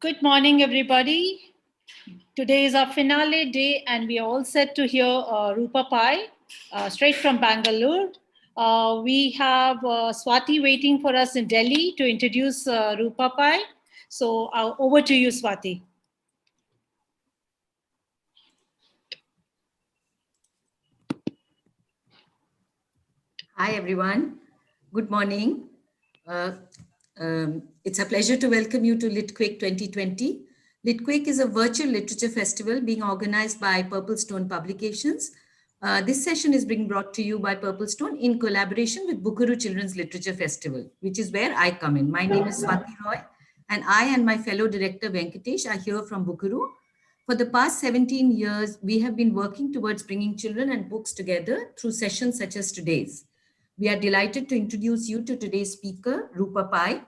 Good morning, everybody. Today is our finale day, and we are all set to hear Roopa Pai, straight from Bangalore. We have Swati waiting for us in Delhi to introduce Roopa Pai. So over to you, Swati. Hi, everyone. Good morning. It's a pleasure to welcome you to LitQuake 2020. LitQuake is a virtual literature festival being organized by Purple Stone Publications. This session is being brought to you by Purple Stone in collaboration with Bukuru Children's Literature Festival, which is where I come in. My name is Swati Roy, and I and my fellow director Venkatesh are here from Bukuru. For the past 17 years, we have been working towards bringing children and books together through sessions such as today's. We are delighted to introduce you to today's speaker, Roopa Pai.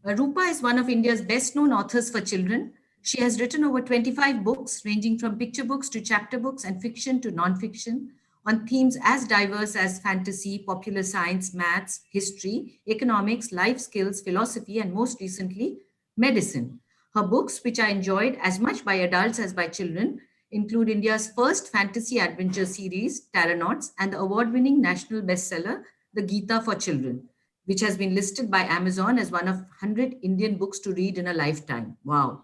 Roopa is one of India's best-known authors for children. She has written over 25 books, ranging from picture books to chapter books and fiction to non-fiction, on themes as diverse as fantasy, popular science, maths, history, economics, life skills, philosophy, and most recently, medicine. Her books, which are enjoyed as much by adults as by children, include India's first fantasy adventure series, Terranauts, and the award-winning national bestseller, The Gita for Children, which has been listed by Amazon as one of 100 Indian books to read in a lifetime. Wow.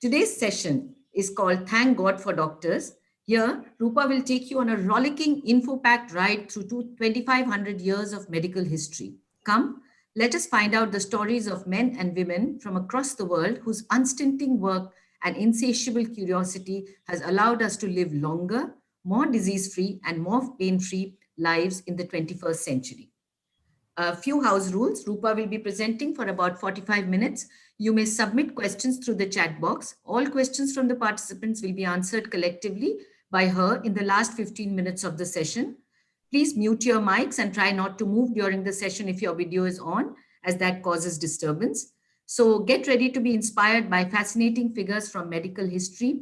Today's session is called Thank God for Doctors. Here, Roopa will take you on a rollicking, info-packed ride through 2,500 years of medical history. Come, let us find out the stories of men and women from across the world whose unstinting work and insatiable curiosity has allowed us to live longer, more disease-free, and more pain-free lives in the 21st century. A few house rules. Roopa will be presenting for about 45 minutes. You may submit questions through the chat box. All questions from the participants will be answered collectively by her in the last 15 minutes of the session. Please mute your mics and try not to move during the session if your video is on, as that causes disturbance. So get ready to be inspired by fascinating figures from medical history.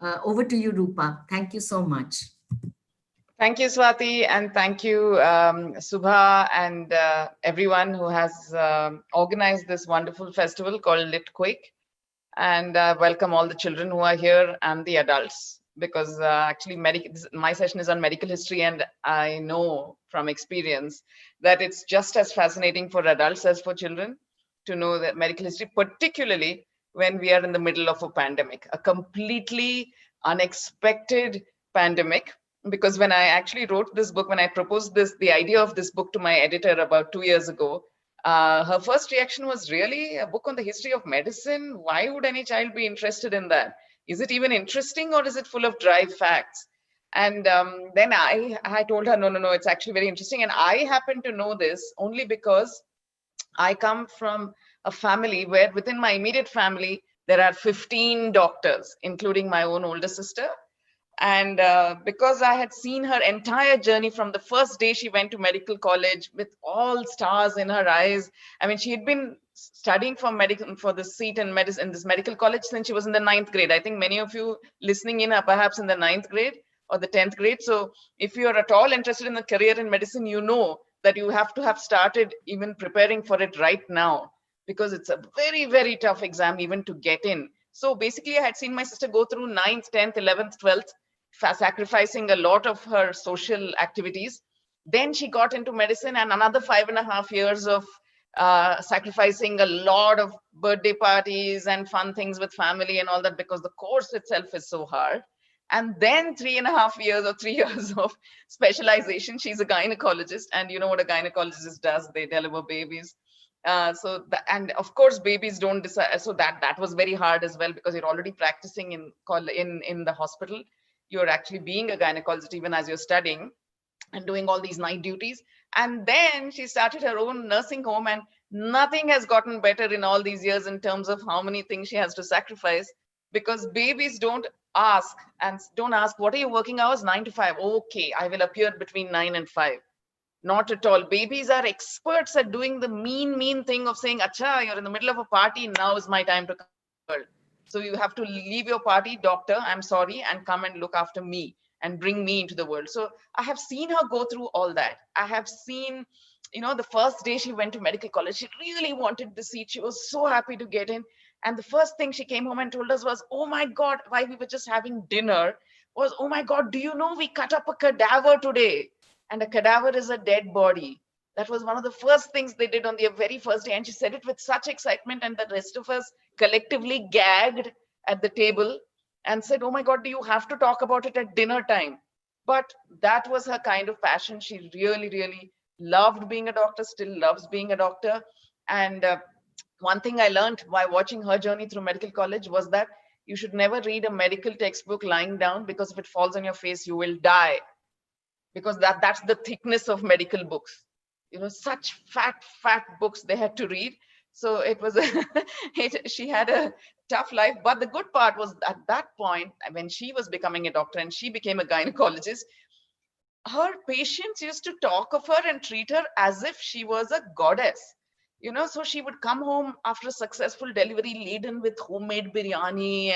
Over to you, Roopa. Thank you so much. Thank you, Swati, and thank you, Subha, and everyone who has organized this wonderful festival called LitQuake. And welcome all the children who are here and the adults, because actually my session is on medical history, and I know from experience that it's just as fascinating for adults as for children to know that medical history, particularly when we are in the middle of a pandemic, a completely unexpected pandemic. Because when I actually wrote this book, when I proposed the idea of this book to my editor about 2 years ago, her first reaction was, really, a book on the history of medicine? Why would any child be interested in that? Is it even interesting, or is it full of dry facts? And then I told her, no, it's actually very interesting. And I happen to know this only because I come from a family where within my immediate family, there are 15 doctors, including my own older sister. And because I had seen her entire journey from the first day she went to medical college with all stars in her eyes. I mean, she had been studying for the seat in medicine in this medical college since she was in the 9th grade. I think many of you listening in are perhaps in the 9th grade or the 10th grade. So if you are at all interested in a career in medicine, you know that you have to have started even preparing for it right now, because it's a very, very tough exam even to get in. So basically, I had seen my sister go through 9th, 10th, 11th, 12th, sacrificing a lot of her social activities. Then she got into medicine, and another 5.5 years of sacrificing a lot of birthday parties and fun things with family and all that, because the course itself is so hard. And then 3.5 years or 3 years of specialization. She's a gynecologist, and you know what a gynecologist does, they deliver babies. And of course babies don't decide, so that was very hard as well, because you're already practicing in the hospital. You're actually being a gynecologist even as you're studying and doing all these night duties. And then she started her own nursing home, and nothing has gotten better in all these years in terms of how many things she has to sacrifice, because babies don't ask what are your working hours? 9 to 5. Okay, I will appear between 9 and 5. Not at all. Babies are experts at doing the mean thing of saying, acha, you're in the middle of a party, now is my time to come. So you have to leave your party, doctor, I'm sorry, and come and look after me and bring me into the world. So I have seen her go through all that. I have seen, the first day she went to medical college, she really wanted the seat. She was so happy to get in. And the first thing she came home and told us was, oh my God, while we were just having dinner, was, oh my God, do you know we cut up a cadaver today? And a cadaver is a dead body. That was one of the first things they did on the very first day. And she said it with such excitement, and the rest of us collectively gagged at the table and said, oh my God, do you have to talk about it at dinner time? But that was her kind of passion. She really, really loved being a doctor, still loves being a doctor. And one thing I learned by watching her journey through medical college was that you should never read a medical textbook lying down, because if it falls on your face, you will die. Because that's the thickness of medical books. You know, such fat books they had to read. So it was, she had a tough life. But the good part was at that point, when she was becoming a doctor and she became a gynecologist, her patients used to talk of her and treat her as if she was a goddess. You know, so she would come home after a successful delivery laden with homemade biryani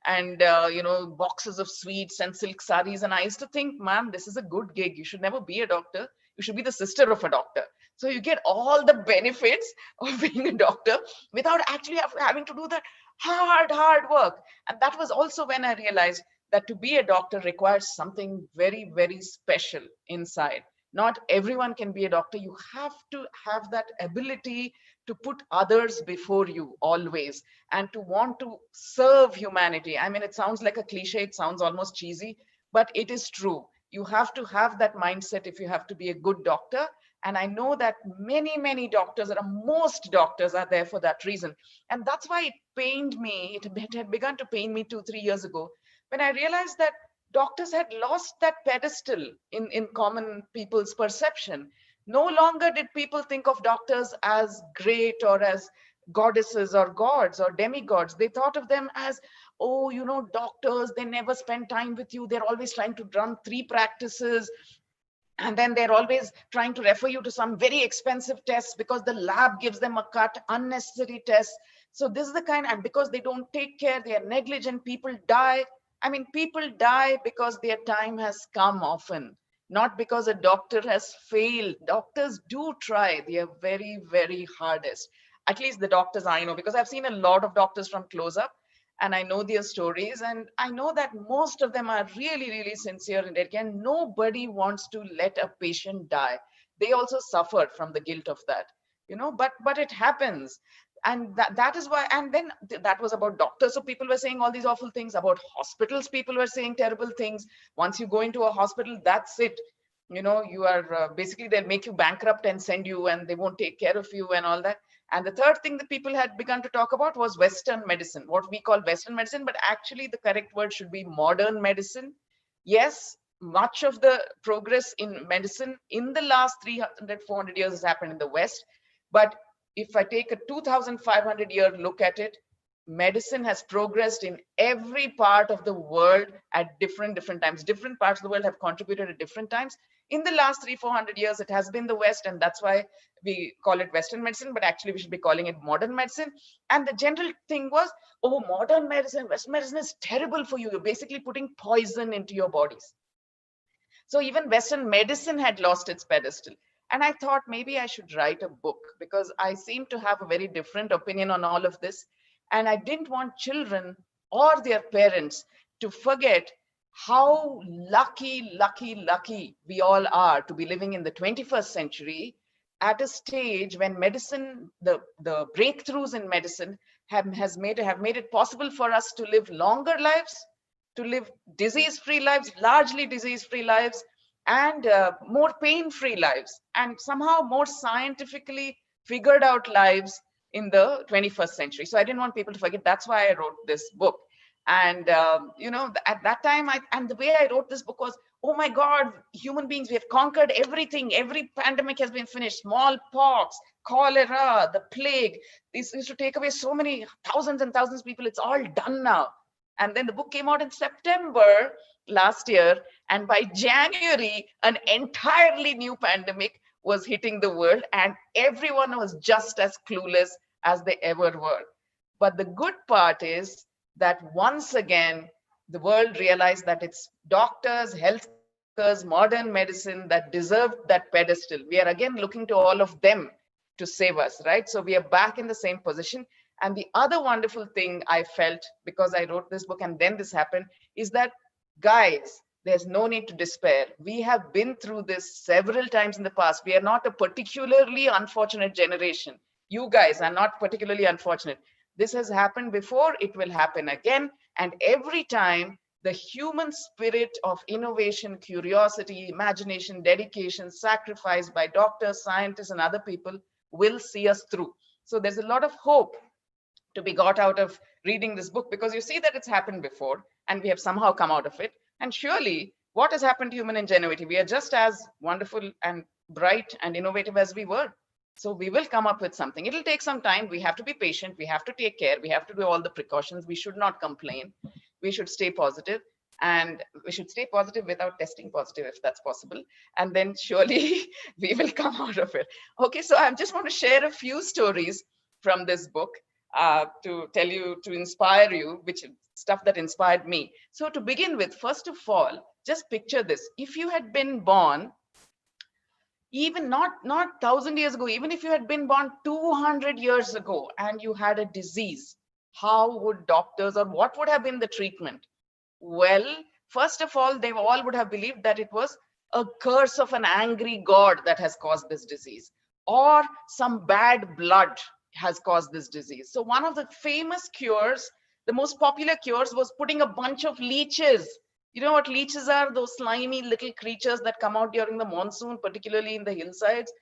and you know, boxes of sweets and silk saris. And I used to think, ma'am, this is a good gig. You should never be a doctor. You should be the sister of a doctor. So you get all the benefits of being a doctor without actually having to do the hard work. And that was also when I realized that to be a doctor requires something very, very special inside. Not everyone can be a doctor. You have to have that ability to put others before you always, and to want to serve humanity. I mean, it sounds like a cliche, it sounds almost cheesy, but it is true. You have to have that mindset if you have to be a good doctor. And I know that many doctors, or most doctors, are there for that reason. And that's why it pained me, it had begun to pain me 2-3 years ago, when I realized that doctors had lost that pedestal in common people's perception. No longer did people think of doctors as great or as goddesses or gods or demigods. They thought of them as, oh, you know, doctors, they never spend time with you. They're always trying to run 3 practices. And then they're always trying to refer you to some very expensive tests because the lab gives them a cut, unnecessary tests. So this is the kind, and because they don't take care, they are negligent, people die. I mean, people die because their time has come often, not because a doctor has failed. Doctors do try their very, very hardest. At least the doctors I know, because I've seen a lot of doctors from close up, and I know their stories, and I know that most of them are really, really sincere in it. And nobody wants to let a patient die. They also suffer from the guilt of that, you know, but it happens. And that is why, and then that was about doctors. So people were saying all these awful things about hospitals. People were saying terrible things. Once you go into a hospital, that's it. You know, you are basically, they'll make you bankrupt and send you, and they won't take care of you and all that. And the third thing that people had begun to talk about was Western medicine, what we call Western medicine, but actually the correct word should be modern medicine. Yes, much of the progress in medicine in the last 300, 400 years has happened in the West. But if I take a 2,500-year look at it, medicine has progressed in every part of the world at different times. Different parts of the world have contributed at different times. In the last 300-400 years, it has been the West, and that's why we call it Western medicine, but actually we should be calling it modern medicine. And the general thing was, oh, modern medicine, Western medicine is terrible for you. You're basically putting poison into your bodies. So even Western medicine had lost its pedestal. And I thought maybe I should write a book, because I seem to have a very different opinion on all of this. And I didn't want children or their parents to forget how lucky we all are to be living in the 21st century at a stage when medicine, the breakthroughs in medicine have made it possible for us to live longer lives, to live disease-free lives, largely disease-free lives, and more pain-free lives, and somehow more scientifically figured out lives in the 21st century. So I didn't want people to forget. That's why I wrote this book. And you know, at that time, and the way I wrote this book was, oh my God, human beings, we have conquered everything. Every pandemic has been finished. Smallpox, cholera, the plague. This used to take away so many thousands and thousands of people. It's all done now. And then the book came out in September last year. And by January, an entirely new pandemic was hitting the world, and everyone was just as clueless as they ever were. But the good part is that once again, the world realized that it's doctors, health workers, modern medicine that deserved that pedestal. We are again looking to all of them to save us, right? So we are back in the same position. And the other wonderful thing I felt, because I wrote this book and then this happened, is that, guys, there's no need to despair. We have been through this several times in the past. We are not a particularly unfortunate generation. You guys are not particularly unfortunate. This has happened before, it will happen again. And every time, the human spirit of innovation, curiosity, imagination, dedication, sacrifice by doctors, scientists, and other people will see us through. So there's a lot of hope to be got out of reading this book, because you see that it's happened before and we have somehow come out of it. And surely, what has happened to human ingenuity? We are just as wonderful and bright and innovative as we were. So we will come up with something. It'll take some time. We have to be patient. We have to take care. We have to do all the precautions. We should not complain. We should stay positive, and we should stay positive without testing positive if that's possible. And then surely we will come out of it. Okay, so I just want to share a few stories from this book to tell you, to inspire you, which stuff that inspired me. So to begin with, first of all, just picture this. If you had been born, even not 1,000 years ago, even if you had been born 200 years ago and you had a disease, how would doctors, or what would have been the treatment? Well, first of all, they all would have believed that it was a curse of an angry god that has caused this disease, or some bad blood has caused this disease. So one of the famous cures, the most popular cures, was putting a bunch of leeches. You know what leeches are? Those slimy little creatures that come out during the monsoon, particularly in the hillsides.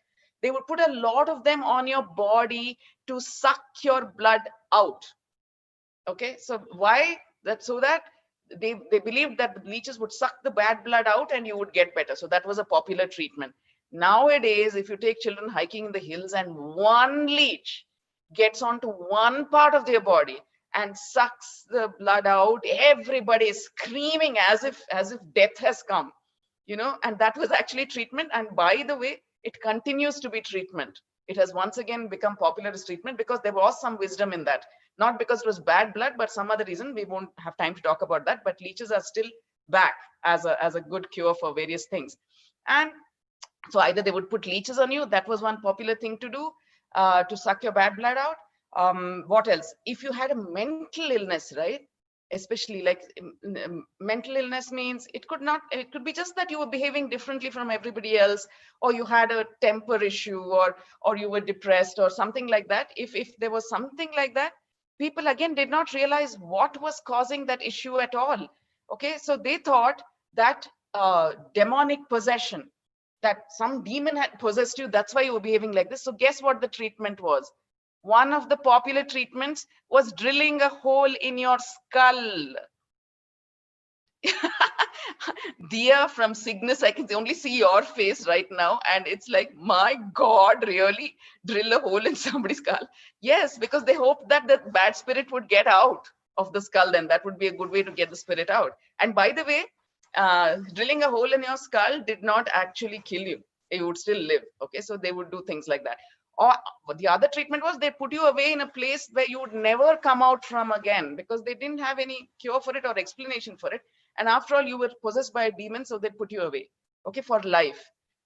They would put a lot of them on your body to suck your blood out. Okay, so why? That so that they believed that the leeches would suck the bad blood out and you would get better. So that was a popular treatment. Nowadays, if you take children hiking in the hills and one leech gets onto one part of their body and sucks the blood out, everybody is screaming as if death has come, you know. And that was actually treatment. And by the way, it continues to be treatment. It has once again become popular as treatment because there was some wisdom in that. Not because it was bad blood, but some other reason. We won't have time to talk about that. But leeches are still back as a good cure for various things. And so either they would put leeches on you. That was one popular thing to do, to suck your bad blood out. What else? If you had a mental illness, right? Especially like mental illness means it could be just that you were behaving differently from everybody else, or you had a temper issue, or you were depressed or something like that. If there was something like that, people again did not realize what was causing that issue at all. Okay, so they thought that demonic possession, that some demon had possessed you, that's why you were behaving like this. So guess what the treatment was? One of the popular treatments was drilling a hole in your skull. Dia from Cygnus, I can only see your face right now, and it's like, my God, really? Drill a hole in somebody's skull? Yes, because they hoped that the bad spirit would get out of the skull, then that would be a good way to get the spirit out. And by the way, drilling a hole in your skull did not actually kill you. You would still live. Okay, so they would do things like that. Or the other treatment was they put you away in a place where you would never come out from again, because they didn't have any cure for it or explanation for it. And after all, you were possessed by a demon, so they put you away, okay, for life.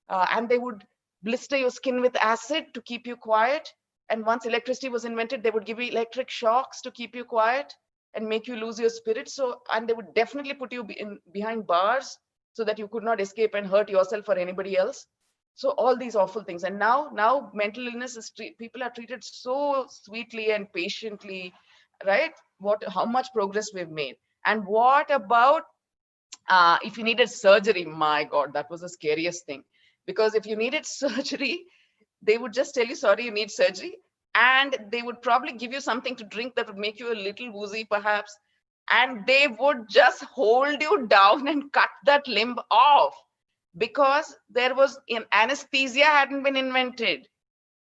And they would blister your skin with acid to keep you quiet. And once electricity was invented, they would give you electric shocks to keep you quiet and make you lose your spirit. So, and they would definitely put you behind bars so that you could not escape and hurt yourself or anybody else. So all these awful things. And now mental illness is people are treated so sweetly and patiently, right? How much progress we've made. And what about if you needed surgery? My God, that was the scariest thing. Because if you needed surgery, they would just tell you, sorry, you need surgery. And they would probably give you something to drink that would make you a little woozy, perhaps. And they would just hold you down and cut that limb off, because there was anesthesia hadn't been invented.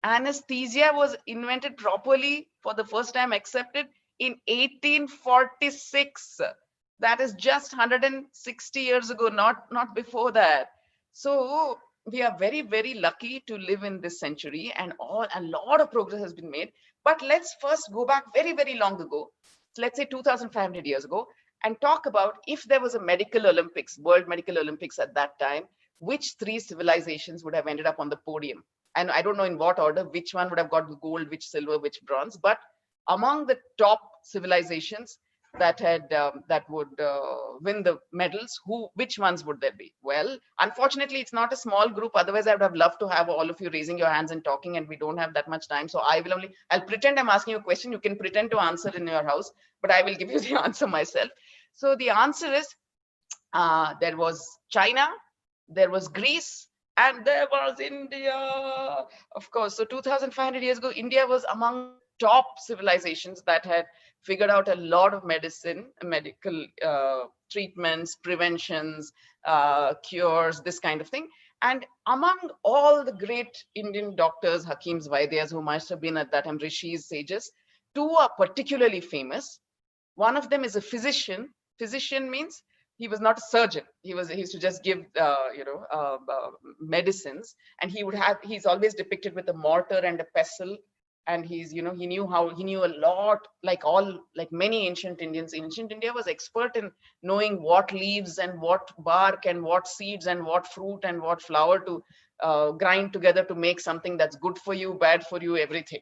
Anesthesia was invented properly for the first time, accepted in 1846. That is just 160 years ago, not before that. So we are very, very lucky to live in this century, and a lot of progress has been made. But let's first go back very, very long ago. So let's say 2,500 years ago, and talk about if there was a medical Olympics, World Medical Olympics at that time, which three civilizations would have ended up on the podium? And I don't know in what order, which one would have got gold, which silver, which bronze, but among the top civilizations that had that would win the medals, which ones would there be? Well, unfortunately, it's not a small group. Otherwise, I would have loved to have all of you raising your hands and talking, and we don't have that much time. So I'll pretend I'm asking you a question. You can pretend to answer in your house, but I will give you the answer myself. So the answer is there was China, there was Greece, and there was India. Of course, so 2,500 years ago, India was among the top civilizations that had figured out a lot of medical treatments, preventions, cures, this kind of thing. And among all the great Indian doctors, Hakims, Vaidyas, who must have been at that time rishis, sages, two are particularly famous. One of them is a physician. Physician means he was not a surgeon. He used to just give medicines, and he's always depicted with a mortar and a pestle. And he knew a lot, like many ancient Indians. Ancient India was expert in knowing what leaves and what bark and what seeds and what fruit and what flower to grind together to make something that's good for you, bad for you, everything.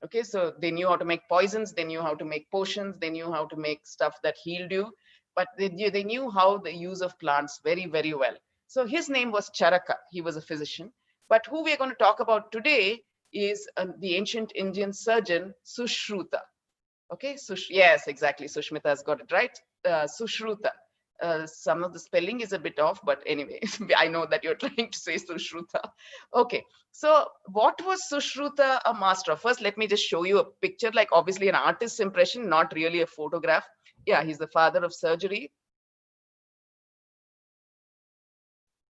Okay, so they knew how to make poisons, they knew how to make potions, they knew how to make stuff that healed you, but they knew how the use of plants very, very well. So his name was Charaka. He was a physician. But who we are going to talk about today is the ancient Indian surgeon Sushruta. Okay, yes, exactly. Sushmita has got it right. Sushruta. Some of the spelling is a bit off, but anyway, I know that you're trying to say Sushruta. Okay, so what was Sushruta a master of? First, let me just show you a picture, like obviously an artist's impression, not really a photograph. Yeah, he's the father of surgery.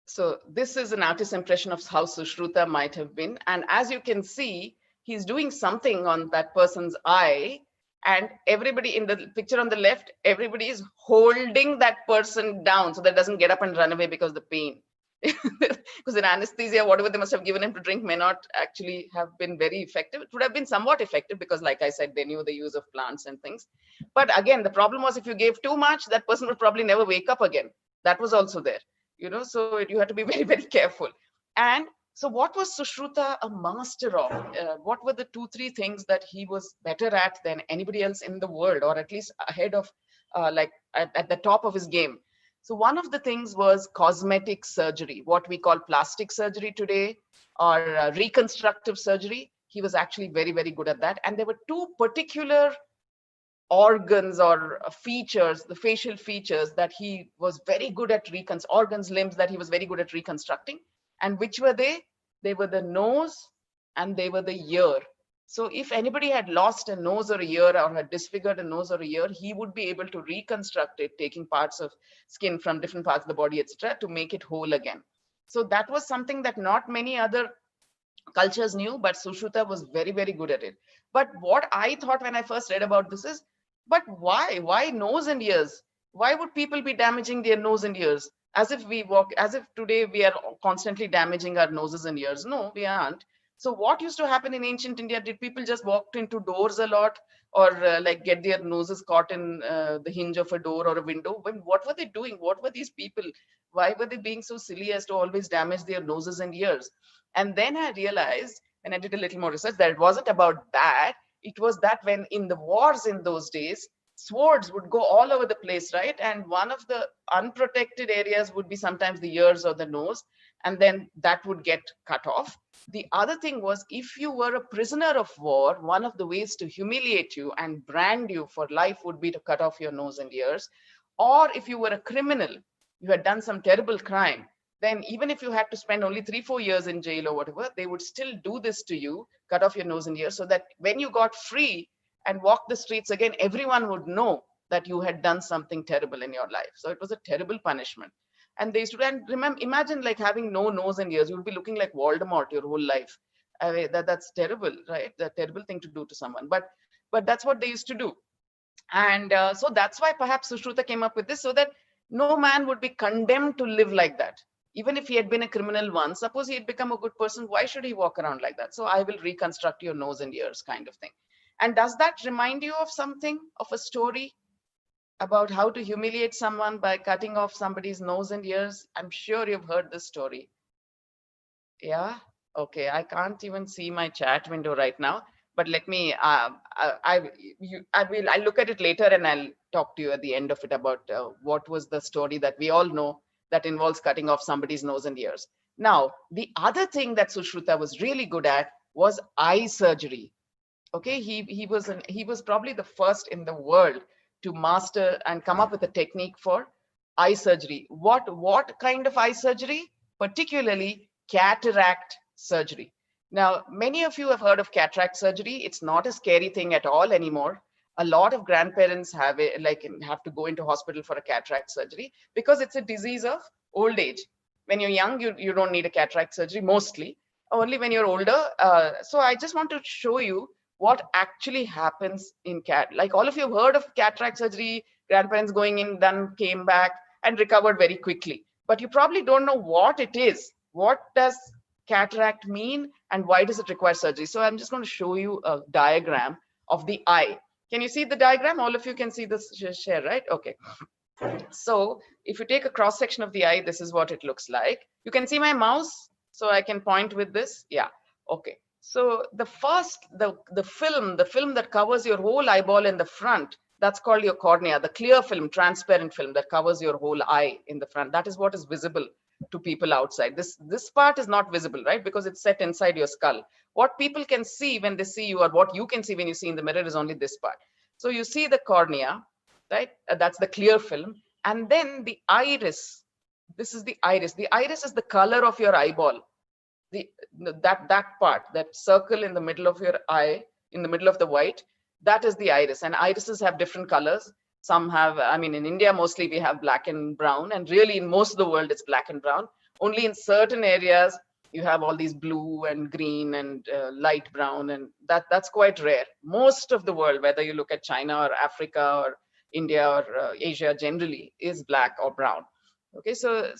So this is an artist's impression of how Sushruta might have been. And as you can see, he's doing something on that person's eye. And everybody in the picture on the left, everybody is holding that person down so that doesn't get up and run away because of the pain. Because in anesthesia, whatever they must have given him to drink may not actually have been very effective. It would have been somewhat effective because, like I said, they knew the use of plants and things. But again, the problem was if you gave too much, that person would probably never wake up again. That was also there, so you had to be very, very careful. And so what was Sushruta a master of? What were the 2-3 things that he was better at than anybody else in the world, or at least ahead of, at the top of his game? So one of the things was cosmetic surgery, what we call plastic surgery today, or reconstructive surgery. He was actually very, very good at that. And there were 2 particular organs or features, the facial features that he was very good at limbs that he was very good at reconstructing. And which were they? They were the nose and they were the ear. So if anybody had lost a nose or a ear or had disfigured a nose or a ear, he would be able to reconstruct it, taking parts of skin from different parts of the body, etc., to make it whole again. So that was something that not many other cultures knew, but Sushruta was very, very good at it. But what I thought when I first read about this is, but why? Why nose and ears? Why would people be damaging their nose and ears? As if today we are constantly damaging our noses and ears. No, we aren't. So what used to happen in ancient India? Did people just walk into doors a lot, or like get their noses caught in the hinge of a door or a window? What were they doing? What were these people? Why were they being so silly as to always damage their noses and ears? And then I realized, when I did a little more research, that it wasn't about that. It was that when in the wars in those days, swords would go all over the place, right? And one of the unprotected areas would be sometimes the ears or the nose, and then that would get cut off. The other thing was, if you were a prisoner of war, one of the ways to humiliate you and brand you for life would be to cut off your nose and ears. Or if you were a criminal, you had done some terrible crime, then even if you had to spend only 3-4 years in jail or whatever, they would still do this to you, cut off your nose and ears, so that when you got free and walked the streets again, everyone would know that you had done something terrible in your life. So it was a terrible punishment. And they used to, and remember, imagine like having no nose and ears. You would be looking like Voldemort your whole life. I mean, that's terrible, right? That's a terrible thing to do to someone. But that's what they used to do. And so that's why perhaps Sushruta came up with this, so that no man would be condemned to live like that. Even if he had been a criminal once, suppose he had become a good person, why should he walk around like that? So I will reconstruct your nose and ears, kind of thing. And does that remind you of something, of a story about how to humiliate someone by cutting off somebody's nose and ears? I'm sure you've heard this story. Yeah? Okay, I can't even see my chat window right now. but let me, I'll look at it later and I'll talk to you at the end of it about what was the story that we all know that involves cutting off somebody's nose and ears. Now, the other thing that Sushruta was really good at was eye surgery. Okay, he was probably the first in the world to master and come up with a technique for eye surgery. What kind of eye surgery? Particularly cataract surgery. Now, many of you have heard of cataract surgery. It's not a scary thing at all anymore. A lot of grandparents have it, like have to go into hospital for a cataract surgery because it's a disease of old age. When you're young, you don't need a cataract surgery mostly. Only when you're older. So I just want to show you what actually happens in cat. Like all of you have heard of cataract surgery, grandparents going in, then came back and recovered very quickly. But you probably don't know what it is. What does cataract mean and why does it require surgery? So I'm just going to show you a diagram of the eye. Can you see the diagram? All of you can see this share, right? Okay. So if you take a cross section of the eye, this is what it looks like. You can see my mouse, so I can point with this. Yeah. Okay. So the film that covers your whole eyeball in the front, that's called your cornea, the clear film, transparent film that covers your whole eye in the front. That is what is visible to people outside. This part is not visible, right? Because it's set inside your skull. What people can see when they see you, or what you can see when you see in the mirror, is only this part. So you see the cornea, right? That's the clear film. And then the iris. This is the iris. The iris is the color of your eyeball. That part, that circle in the middle of your eye, in the middle of the white, that is the iris. And irises have different colors. Some have, I mean, in India, mostly we have black and brown. And really, in most of the world, it's black and brown. Only in certain areas, you have all these blue and green and light brown. And that's quite rare. Most of the world, whether you look at China or Africa or India or Asia generally, is black or brown. Okay, so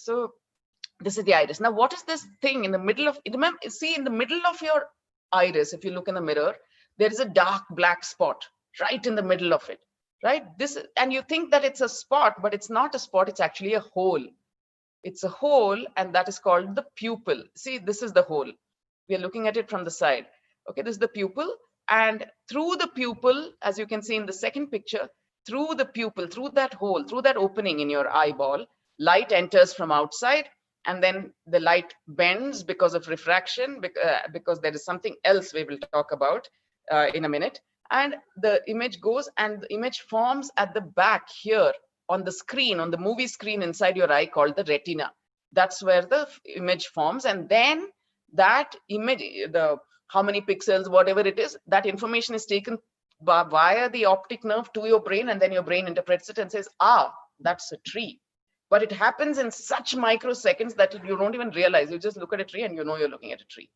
this is the iris. Now, what is this thing in the middle of, remember, see in the middle of your iris, if you look in the mirror, there is a dark black spot right in the middle of it, right? And you think that it's a spot, but it's not a spot, it's actually a hole. It's a hole, and that is called the pupil. See, this is the hole. We are looking at it from the side. Okay, this is the pupil, and through the pupil, as you can see in the second picture, through the pupil, through that hole, through that opening in your eyeball, light enters from outside, and then the light bends because of refraction, because there is something else we will talk about in a minute. And the image goes, and the image forms at the back here on the screen, on the movie screen inside your eye, called the retina. That's where the image forms. And then that image, how many pixels, whatever it is, that information is taken via the optic nerve to your brain, and then your brain interprets it and says, ah, that's a tree. But it happens in such microseconds that you don't even realize. You just look at a tree and you know you're looking at a tree,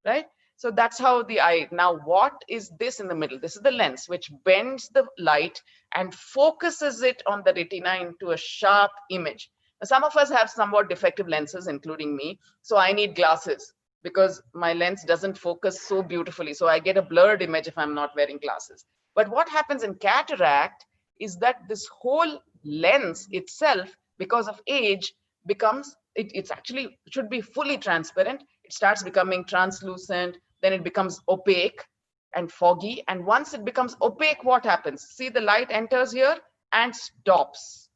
right? So that's how the eye. Now, what is this in the middle? This is the lens, which bends the light and focuses it on the retina into a sharp image. Now, some of us have somewhat defective lenses, including me. So I need glasses because my lens doesn't focus so beautifully. So I get a blurred image if I'm not wearing glasses. But what happens in cataract is that this whole lens itself, because of age, becomes, it's actually should be fully transparent. It starts becoming translucent, then it becomes opaque and foggy. And once it becomes opaque, what happens? See, the light enters here and stops.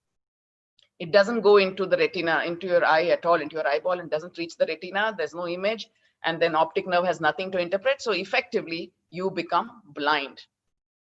It doesn't go into the retina, into your eye at all, into your eyeball, and doesn't reach the retina. There's no image, and then optic nerve has nothing to interpret. So effectively, you become blind,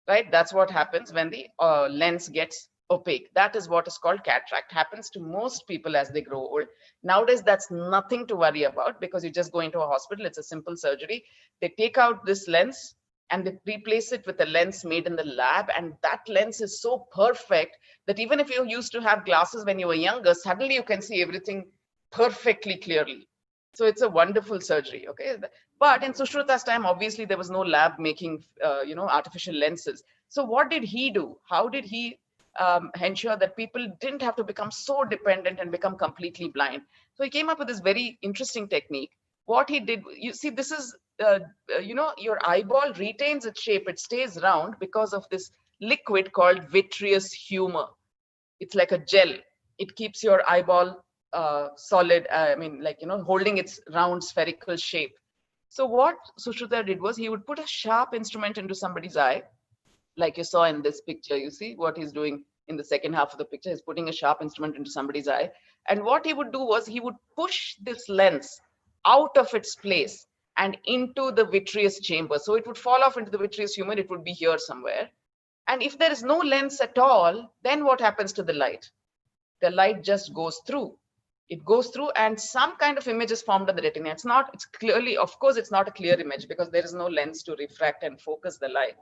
right? That's what happens when the lens gets opaque. That is what is called cataract. Happens to most people as they grow old. Nowadays, that's nothing to worry about because you just go into a hospital. It's a simple surgery. They take out this lens and they replace it with a lens made in the lab. And that lens is so perfect that even if you used to have glasses when you were younger, suddenly you can see everything perfectly clearly. So it's a wonderful surgery, okay? But in Sushruta's time, obviously, there was no lab making, artificial lenses. So what did he do? How did he ensure that people didn't have to become so dependent and become completely blind? So he came up with this very interesting technique. What he did, you see, this is, your eyeball retains its shape. It stays round because of this liquid called vitreous humor. It's like a gel. It keeps your eyeball solid, holding its round spherical shape. So what Sushruta did was he would put a sharp instrument into somebody's eye, like you saw in this picture. You see what he's doing in the second half of the picture. He's putting a sharp instrument into somebody's eye. And what he would do was he would push this lens out of its place and into the vitreous chamber. So it would fall off into the vitreous humor. It would be here somewhere. And if there is no lens at all, then what happens to the light? The light just goes through. It goes through and some kind of image is formed on the retina. It's clearly, of course, it's not a clear image because there is no lens to refract and focus the light.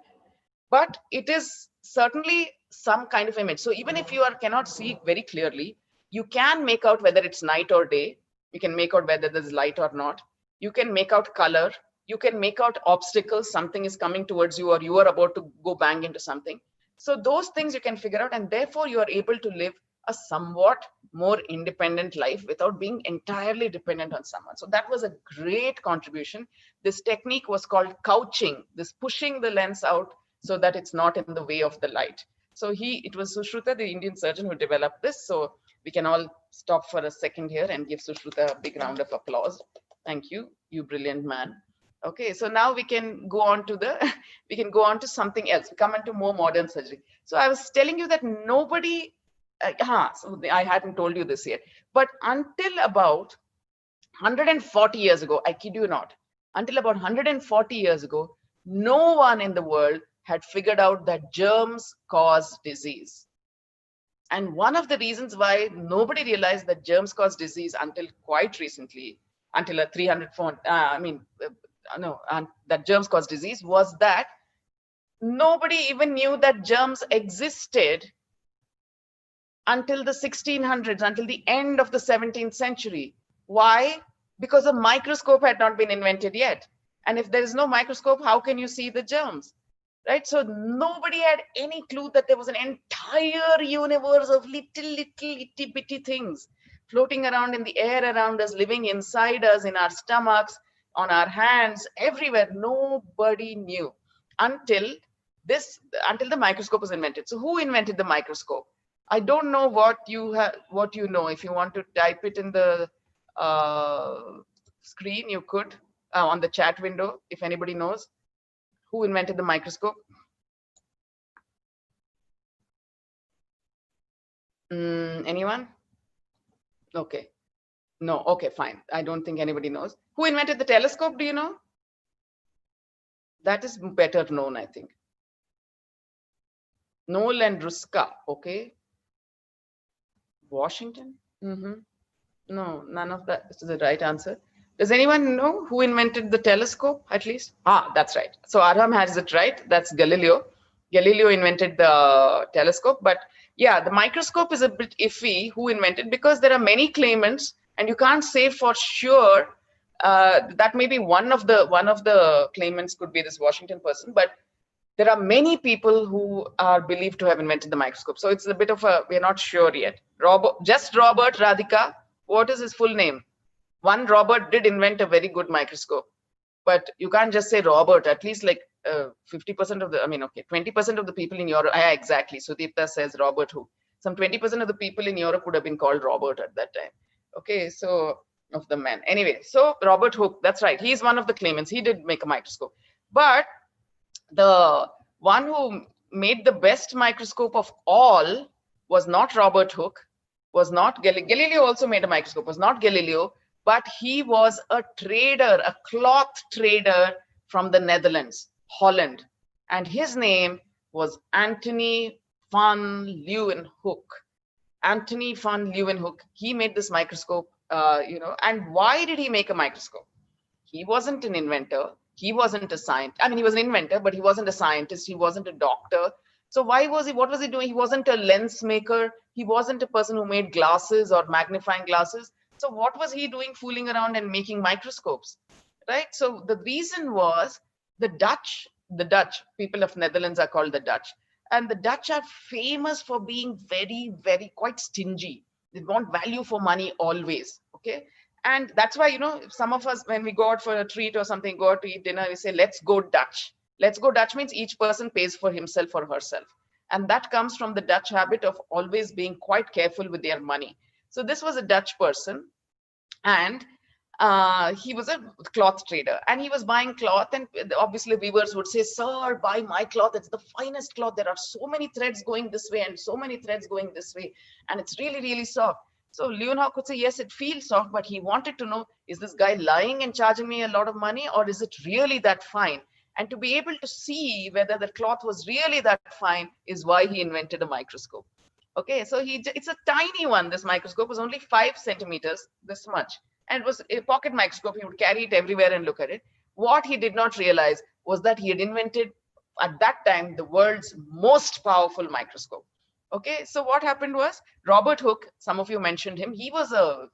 But it is certainly some kind of image. So even if you cannot see it very clearly, you can make out whether it's night or day. You can make out whether there's light or not. You can make out color. You can make out obstacles. Something is coming towards you or you are about to go bang into something. So those things you can figure out, and therefore you are able to live a somewhat more independent life without being entirely dependent on someone. So that was a great contribution. This technique was called couching, this pushing the lens out so that it's not in the way of the light. So it was Sushruta, the Indian surgeon, who developed this. So we can all stop for a second here and give Sushruta a big round of applause. Thank you, you brilliant man. Okay, so now we can go on to something else. We come into more modern surgery. So I was telling you that nobody, so I hadn't told you this yet, but until about 140 years ago, I kid you not, until about 140 years ago, no one in the world had figured out that germs cause disease. And one of the reasons why nobody realized that germs cause disease until quite recently, until a 300, that germs cause disease was that nobody even knew that germs existed until the 1600s, until the end of the 17th century. Why? Because a microscope had not been invented yet. And if there is no microscope, how can you see the germs? Right? So nobody had any clue that there was an entire universe of little itty bitty things floating around in the air around us, living inside us, in our stomachs, on our hands, everywhere. Nobody knew until the microscope was invented. So who invented the microscope? I don't know what you know. If you want to type it in the screen, you could on the chat window, if anybody knows. Who invented the microscope? Anyone? Okay. No, okay, fine. I don't think anybody knows. Who invented the telescope? Do you know? That is better known, I think. Noel and Ruska, okay. Washington? No, none of that is the right answer. Does anyone know who invented the telescope, at least? That's right. So Arham has it right. That's Galileo. Galileo invented the telescope. But yeah, the microscope is a bit iffy who invented, because there are many claimants and you can't say for sure. That maybe one of the claimants could be this Washington person, but there are many people who are believed to have invented the microscope. So it's a bit of we're not sure yet. Robert Radhika, what is his full name? One Robert did invent a very good microscope, but you can't just say Robert. At least like 50% of 20% of the people in Europe, exactly. Sudipta says Robert who. Some 20% of the people in Europe would have been called Robert at that time. Okay, so of the men. Anyway, so Robert Hooke, that's right. He's one of the claimants. He did make a microscope. But the one who made the best microscope of all was not Robert Hooke, was not Galileo also made a microscope, was not Galileo, but he was a trader, a cloth trader from the Netherlands, Holland. And his name was Antony van Leeuwenhoek. Antony van Leeuwenhoek. He made this microscope, and why did he make a microscope? He wasn't an inventor. He wasn't a scientist. I mean, he was an inventor, but he wasn't a scientist. He wasn't a doctor. So what was he doing? He wasn't a lens maker. He wasn't a person who made glasses or magnifying glasses. So what was he doing fooling around and making microscopes, right? So the reason was the Dutch people of Netherlands are called the Dutch. And the Dutch are famous for being very, very quite stingy. They want value for money always, okay? And that's why, some of us, when we go out for a treat or something, go out to eat dinner, we say, let's go Dutch. Let's go Dutch means each person pays for himself or herself. And that comes from the Dutch habit of always being quite careful with their money. So this was a Dutch person. And he was a cloth trader and he was buying cloth, and obviously viewers would say, sir, buy my cloth, it's the finest cloth, there are so many threads going this way and so many threads going this way, and it's really, really soft. So Leeuwenhoek could say, yes, it feels soft, but he wanted to know, is this guy lying and charging me a lot of money, or is it really that fine? And to be able to see whether the cloth was really that fine is why he invented a microscope. Okay, so it's a tiny one. This microscope was only 5 centimeters, this much. And it was a pocket microscope. He would carry it everywhere and look at it. What he did not realize was that he had invented, at that time, the world's most powerful microscope. Okay, so what happened was, Robert Hooke, some of you mentioned him, he was a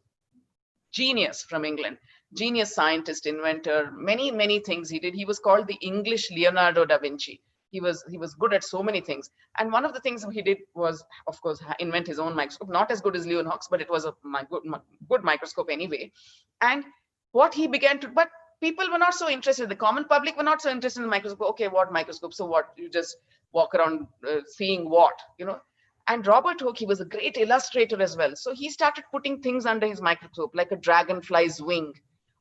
genius from England, genius scientist, inventor, many, many things he did. He was called the English Leonardo da Vinci. He was good at so many things. And one of the things he did was, of course, invent his own microscope, not as good as Leeuwenhoek's, but it was a good microscope anyway. And what he began to, but people were not so interested. The common public were not so interested in the microscope. Okay, what microscope? So what? You just walk around seeing what, you know? And Robert Hooke, he was a great illustrator as well. So he started putting things under his microscope, like a dragonfly's wing,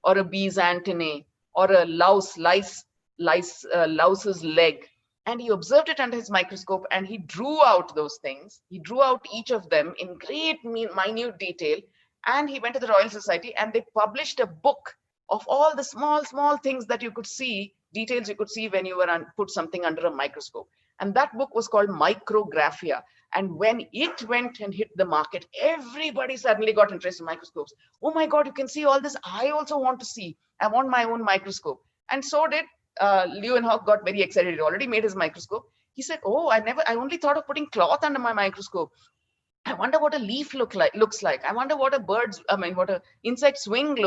or a bee's antennae, or a louse's leg. And he observed it under his microscope, and he drew out those things. He drew out each of them in great minute detail. And he went to the Royal Society, and they published a book of all the small, small things that you could see, details you could see when you were put something under a microscope. And that book was called Micrographia. And when it went and hit the market, everybody suddenly got interested in microscopes. Oh my God, you can see all this. I also want to see. I want my own microscope. And so did Leeuwenhoek. Got very excited. He already made his microscope. He said, oh, I only thought of putting cloth under my microscope. I wonder what a leaf looks like. I wonder what what a insect's wing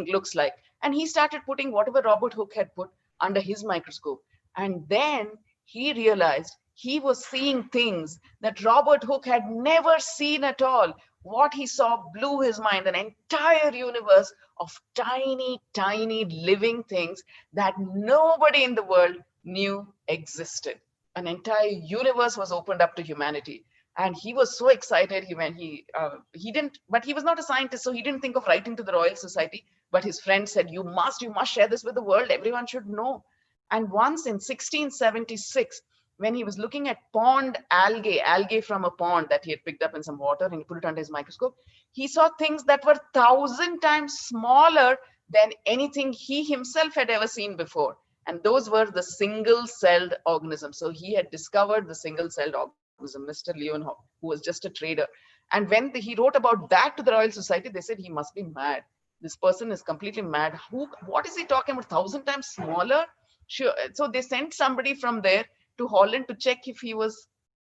looks like. And he started putting whatever Robert Hooke had put under his microscope. And then he realized he was seeing things that Robert Hooke had never seen at all. What he saw blew his mind, an entire universe of tiny, tiny living things that nobody in the world knew existed. An entire universe was opened up to humanity. And he was so excited. But he was not a scientist, so he didn't think of writing to the Royal Society. But his friend said, you must share this with the world. Everyone should know. And once in 1676, when he was looking at pond algae from a pond that he had picked up in some water, and he put it under his microscope, he saw things that were 1,000 times smaller than anything he himself had ever seen before. And those were the single-celled organisms. So he had discovered the single-celled organism, Mr. Leeuwenhoek, who was just a trader. And when he wrote about that to the Royal Society, they said, he must be mad. This person is completely mad. What is he talking about? 1,000 times smaller? Sure. So they sent somebody from there to Holland to check if he was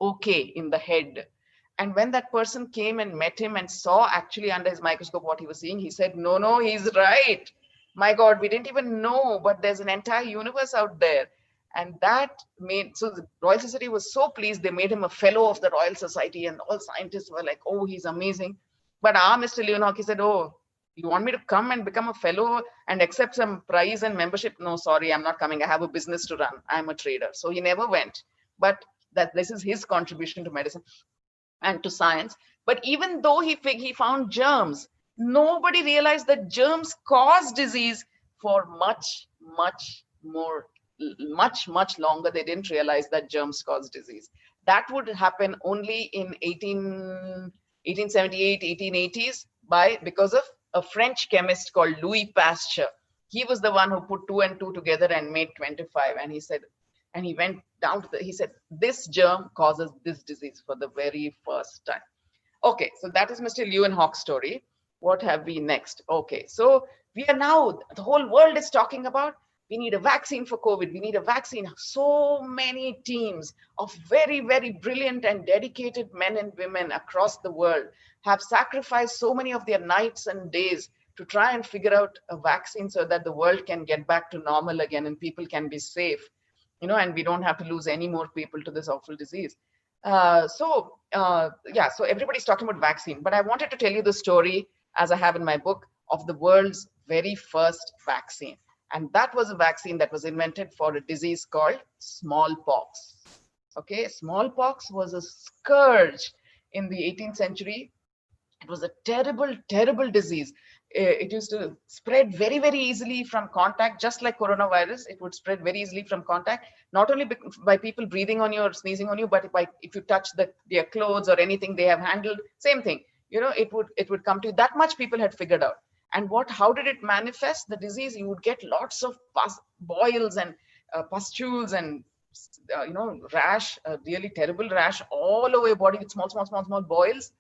okay in the head. And when that person came and met him and saw actually under his microscope what he was seeing, he said, no, he's right. My God, we didn't even know, but there's an entire universe out there. And that so the Royal Society was so pleased, they made him a fellow of the Royal Society, and all scientists were like, oh, he's amazing. But Mr. Leeuwenhoek, he said, oh, you want me to come and become a fellow and accept some prize and membership? No, sorry, I'm not coming. I have a business to run. I'm a trader. So he never went. But this is his contribution to medicine and to science. But even though he found germs, nobody realized that germs cause disease for much, much longer. They didn't realize that germs cause disease. That would happen only in 1878, 1880s because of a French chemist called Louis Pasteur. He was the one who put 2 and 2 together and made 25. And he said, and he went down to he said, this germ causes this disease for the very first time. Okay, so that is Mr. Leeuwenhoek's story. What have we next? Okay, so we are now, the whole world is talking about, we need a vaccine for COVID. We need a vaccine. So many teams of very, very brilliant and dedicated men and women across the world have sacrificed so many of their nights and days to try and figure out a vaccine so that the world can get back to normal again and people can be safe, and we don't have to lose any more people to this awful disease. So everybody's talking about vaccine, but I wanted to tell you the story, as I have in my book, of the world's very first vaccine. And that was a vaccine that was invented for a disease called smallpox. Okay, smallpox was a scourge in the 18th century. It was a terrible, terrible disease. it used to spread very, very easily from contact, just like coronavirus. It would spread very easily from contact, not only by people breathing on you or sneezing on you, but if you touch their clothes or anything they have handled, same thing. It would come to you. That much people had figured out. And how did it manifest the disease? You would get lots of boils and pustules and rash, a really terrible rash all over your body with small boils.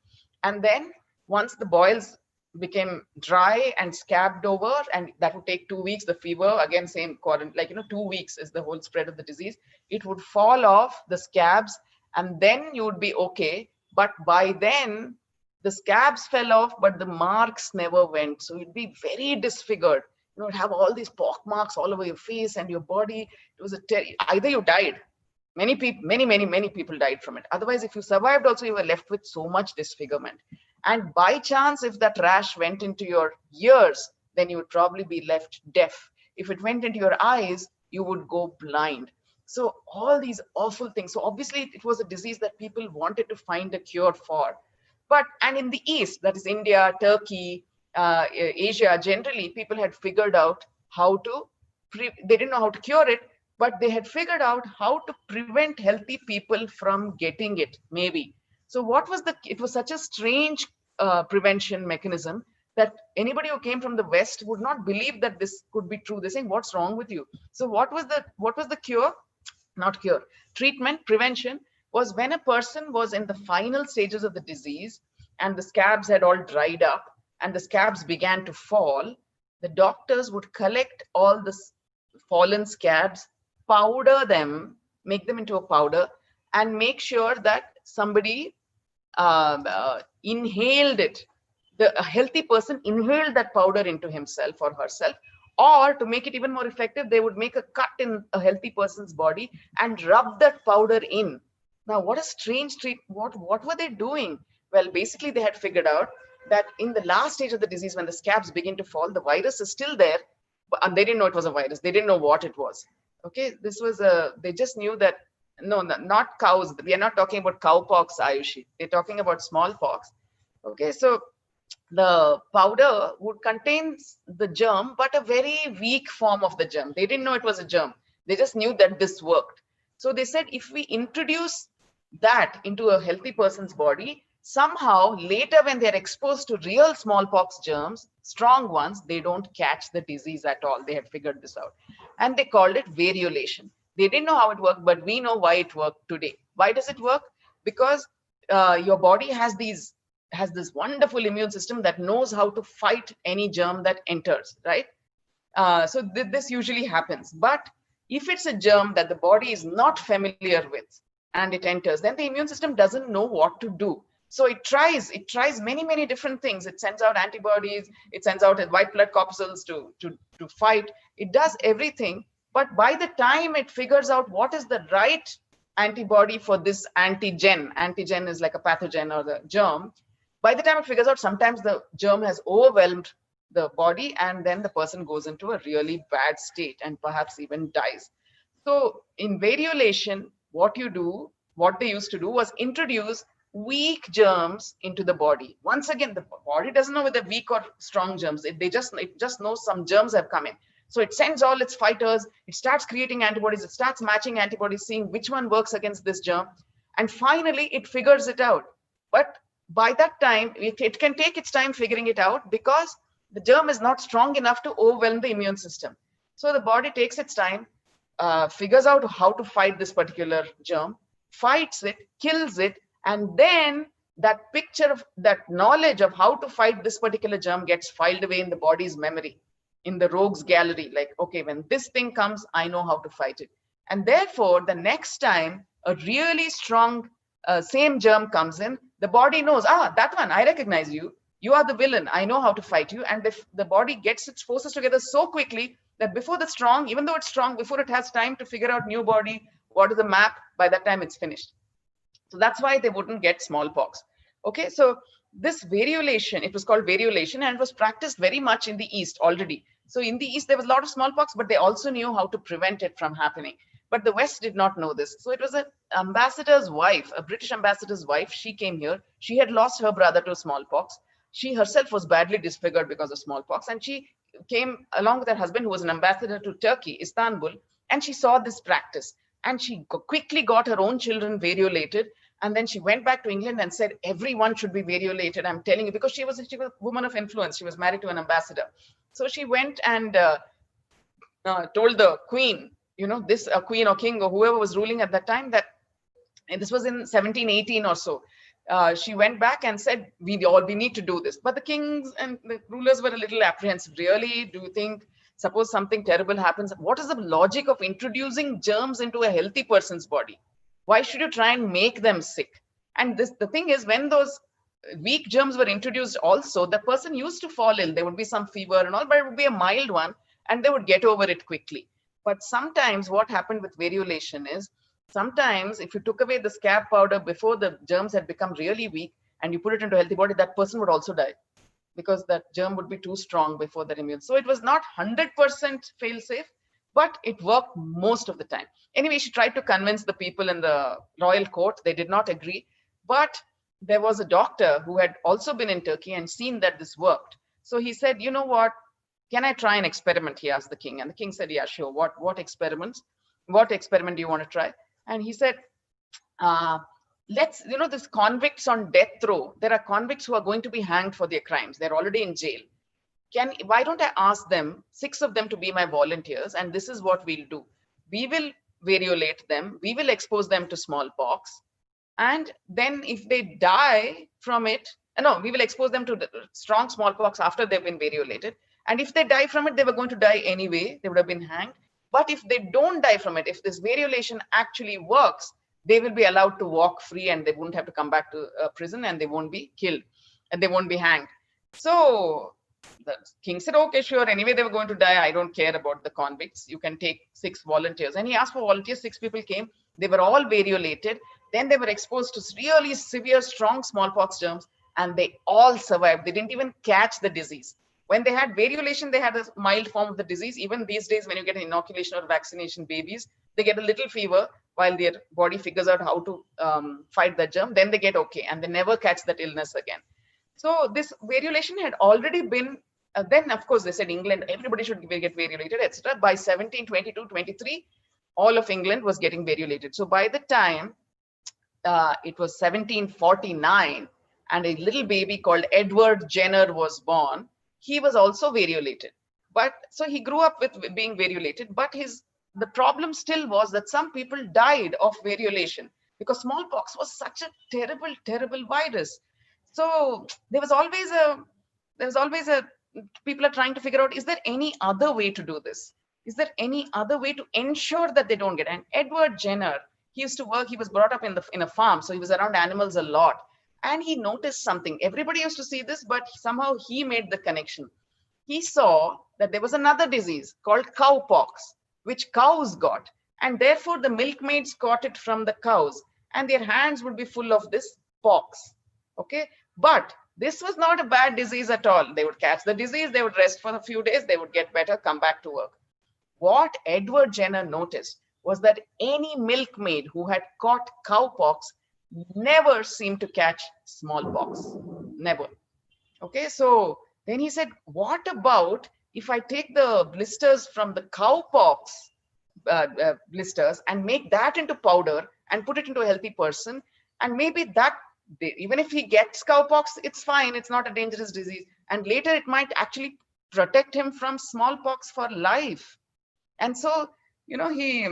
And then once the boils became dry and scabbed over, and that would take 2 weeks, the fever, again, same quarantine, 2 weeks is the whole spread of the disease. It would fall off the scabs, and then you would be okay. But by then, the scabs fell off, but the marks never went. So you'd be very disfigured. You'd have all these pock marks all over your face and your body. It was either you died. Many people died from it. Otherwise, if you survived also, you were left with so much disfigurement. And by chance, if that rash went into your ears, then you would probably be left deaf. If it went into your eyes, you would go blind. So all these awful things. So obviously, it was a disease that people wanted to find a cure for. And in the East, that is India, Turkey, Asia, generally, people had figured out how to, they didn't know how to cure it, but they had figured out how to prevent healthy people from getting it, maybe. So it was such a strange prevention mechanism that anybody who came from the West would not believe that this could be true. They're saying, what's wrong with you? So what was the cure? Not cure. Treatment, prevention was when a person was in the final stages of the disease and the scabs had all dried up and the scabs began to fall, the doctors would collect all the fallen scabs, powder them, make them into a powder, and make sure that somebody inhaled it. A healthy person inhaled that powder into himself or herself. Or to make it even more effective, they would make a cut in a healthy person's body and rub that powder in. Now, what a strange treat. What were they doing? Well, basically, they had figured out that in the last stage of the disease, when the scabs begin to fall, the virus is still there, and they didn't know it was a virus. They didn't know what it was. Okay, they just knew that, no, not cows. We are not talking about cowpox, Ayushi. They're talking about smallpox. Okay, so the powder would contain the germ, but a very weak form of the germ. They didn't know it was a germ. They just knew that this worked. So they said, if we introduce that into a healthy person's body, somehow later when they're exposed to real smallpox germs, strong ones, they don't catch the disease at all. They had figured this out. And they called it variolation. They didn't know how it worked, but we know why it worked today. Why does it work? Because your body has this wonderful immune system that knows how to fight any germ that enters, right? So this usually happens. But if it's a germ that the body is not familiar with and it enters, then the immune system doesn't know what to do. So it tries many different things. It sends out antibodies, it sends out white blood corpuscles to fight. It does everything. But by the time it figures out what is the right antibody for this antigen is like a pathogen or the germ, by the time it figures out, sometimes the germ has overwhelmed the body and then the person goes into a really bad state and perhaps even dies. So in variolation, what they used to do was introduce weak germs into the body. Once again, the body doesn't know whether weak or strong germs. It just knows some germs have come in. So it sends all its fighters, it starts creating antibodies, it starts matching antibodies, seeing which one works against this germ. And finally, it figures it out. But by that time, it can take its time figuring it out because the germ is not strong enough to overwhelm the immune system. So the body takes its time, figures out how to fight this particular germ, fights it, kills it, and then that knowledge of how to fight this particular germ gets filed away in the body's memory, in the rogues gallery. Like, okay, when this thing comes, I know how to fight it. And therefore, the next time a really strong same germ comes in, the body knows, that one, I recognize you. You are the villain. I know how to fight you. And if the body gets its forces together so quickly that before the strong, even though it's strong, before it has time to figure out new body, what is the map, by that time it's finished. So that's why they wouldn't get smallpox. Okay, so this variolation, it was called variolation, and it was practiced very much in the East already. So in the East, there was a lot of smallpox, but they also knew how to prevent it from happening. But the West did not know this. So it was an ambassador's wife, a British ambassador's wife. She came here. She had lost her brother to smallpox. she herself was badly disfigured because of smallpox, and she came along with her husband, who was an ambassador to Turkey, Istanbul, and she saw this practice, and she quickly got her own children variolated, and then she went back to England and said everyone should be variolated. I'm telling you, because she was a woman of influence. She was married to an ambassador, so she went and told the queen, this queen or king or whoever was ruling at that time, that, and this was in 1718 or so. She went back and said, we need to do this. But the kings and the rulers were a little apprehensive. Really? Do you think, suppose something terrible happens, what is the logic of introducing germs into a healthy person's body? Why should you try and make them sick? And the thing is, when those weak germs were introduced also, the person used to fall ill. There would be some fever and all, but it would be a mild one, and they would get over it quickly. But sometimes what happened with variolation is, sometimes if you took away the scab powder before the germs had become really weak and you put it into a healthy body, that person would also die, because that germ would be too strong before their immune. So it was not 100% fail safe, but it worked most of the time. Anyway, she tried to convince the people in the royal court. They did not agree. But there was a doctor who had also been in Turkey and seen that this worked. So he said, you know what, can I try an experiment? He asked the king. And the king said, yeah, sure. What experiments? What experiment do you want to try? And he said, this convicts on death row, there are convicts who are going to be hanged for their crimes. They're already in jail. Why don't I ask them, 6 of them, to be my volunteers? And this is what we'll do. We will variolate them. We will expose them to smallpox. And then if they die from it, we will expose them to the strong smallpox after they've been variolated. And if they die from it, they were going to die anyway. They would have been hanged. But if they don't die from it, if this variolation actually works, they will be allowed to walk free, and they won't have to come back to prison, and they won't be killed, and they won't be hanged. So the king said, okay, sure. Anyway, they were going to die. I don't care about the convicts. You can take 6 volunteers. And he asked for volunteers. 6 people came. They were all variolated. Then they were exposed to really severe, strong smallpox germs, and they all survived. They didn't even catch the disease. When they had variolation, they had a mild form of the disease. Even these days, when you get an inoculation or vaccination, babies, they get a little fever while their body figures out how to fight the germ. Then they get okay, and they never catch that illness again. So this variolation had already been, then of course they said England, everybody should get variolated, etc. By 1722, 23, all of England was getting variolated. So by the time it was 1749, and a little baby called Edward Jenner was born, he was also variolated. But so he grew up with being variolated, but the problem still was that some people died of variolation, because smallpox was such a terrible, terrible virus. So there was always people are trying to figure out, is there any other way to do this? Is there any other way to ensure that they don't get? And Edward Jenner, he used to work, he was brought up in a farm, so he was around animals a lot. And he noticed something. Everybody used to see this, but somehow he made the connection. He saw that there was another disease called cowpox, which cows got. And therefore, the milkmaids caught it from the cows, and their hands would be full of this pox. Okay. But this was not a bad disease at all. They would catch the disease, they would rest for a few days, they would get better, come back to work. What Edward Jenner noticed was that any milkmaid who had caught cowpox never seemed to catch smallpox. Never. Okay, so then he said, what about if I take the blisters from the cowpox blisters and make that into powder and put it into a healthy person, and maybe that, even if he gets cowpox, it's fine, it's not a dangerous disease, and later it might actually protect him from smallpox for life. And so, he,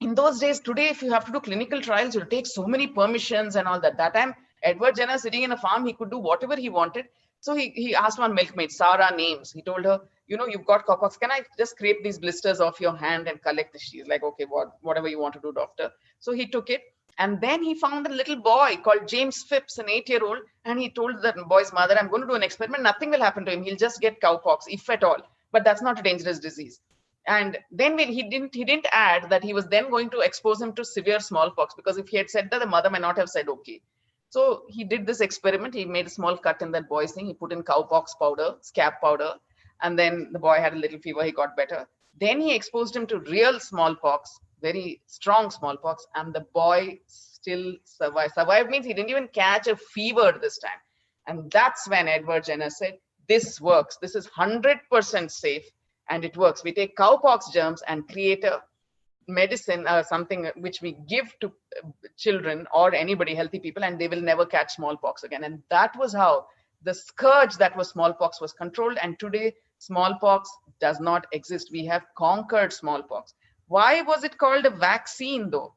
in those days, today, if you have to do clinical trials, you'll take so many permissions and all that. That time, Edward Jenner sitting in a farm, he could do whatever he wanted. So he asked one milkmaid, Sarah Names, he told her, you've got cowpox, can I just scrape these blisters off your hand and collect this? She's like, okay, whatever you want to do, doctor. So he took it. And then he found a little boy called James Phipps, an 8-year-old, and he told that boy's mother, I'm going to do an experiment. Nothing will happen to him. He'll just get cowpox, if at all. But that's not a dangerous disease. And then he didn't add that he was then going to expose him to severe smallpox, because if he had said that, the mother might not have said okay. So he did this experiment. He made a small cut in that boy's thing. He put in cowpox powder, scab powder, and then the boy had a little fever. He got better. Then he exposed him to real smallpox, very strong smallpox, and the boy still survived. Survived means he didn't even catch a fever this time. And that's when Edward Jenner said, this works. This is 100% safe and it works. We take cowpox germs and create a medicine, something which we give to children or anybody, healthy people, and they will never catch smallpox again. And that was how the scourge that was smallpox was controlled. And today, smallpox does not exist. We have conquered smallpox. Why was it called a vaccine though?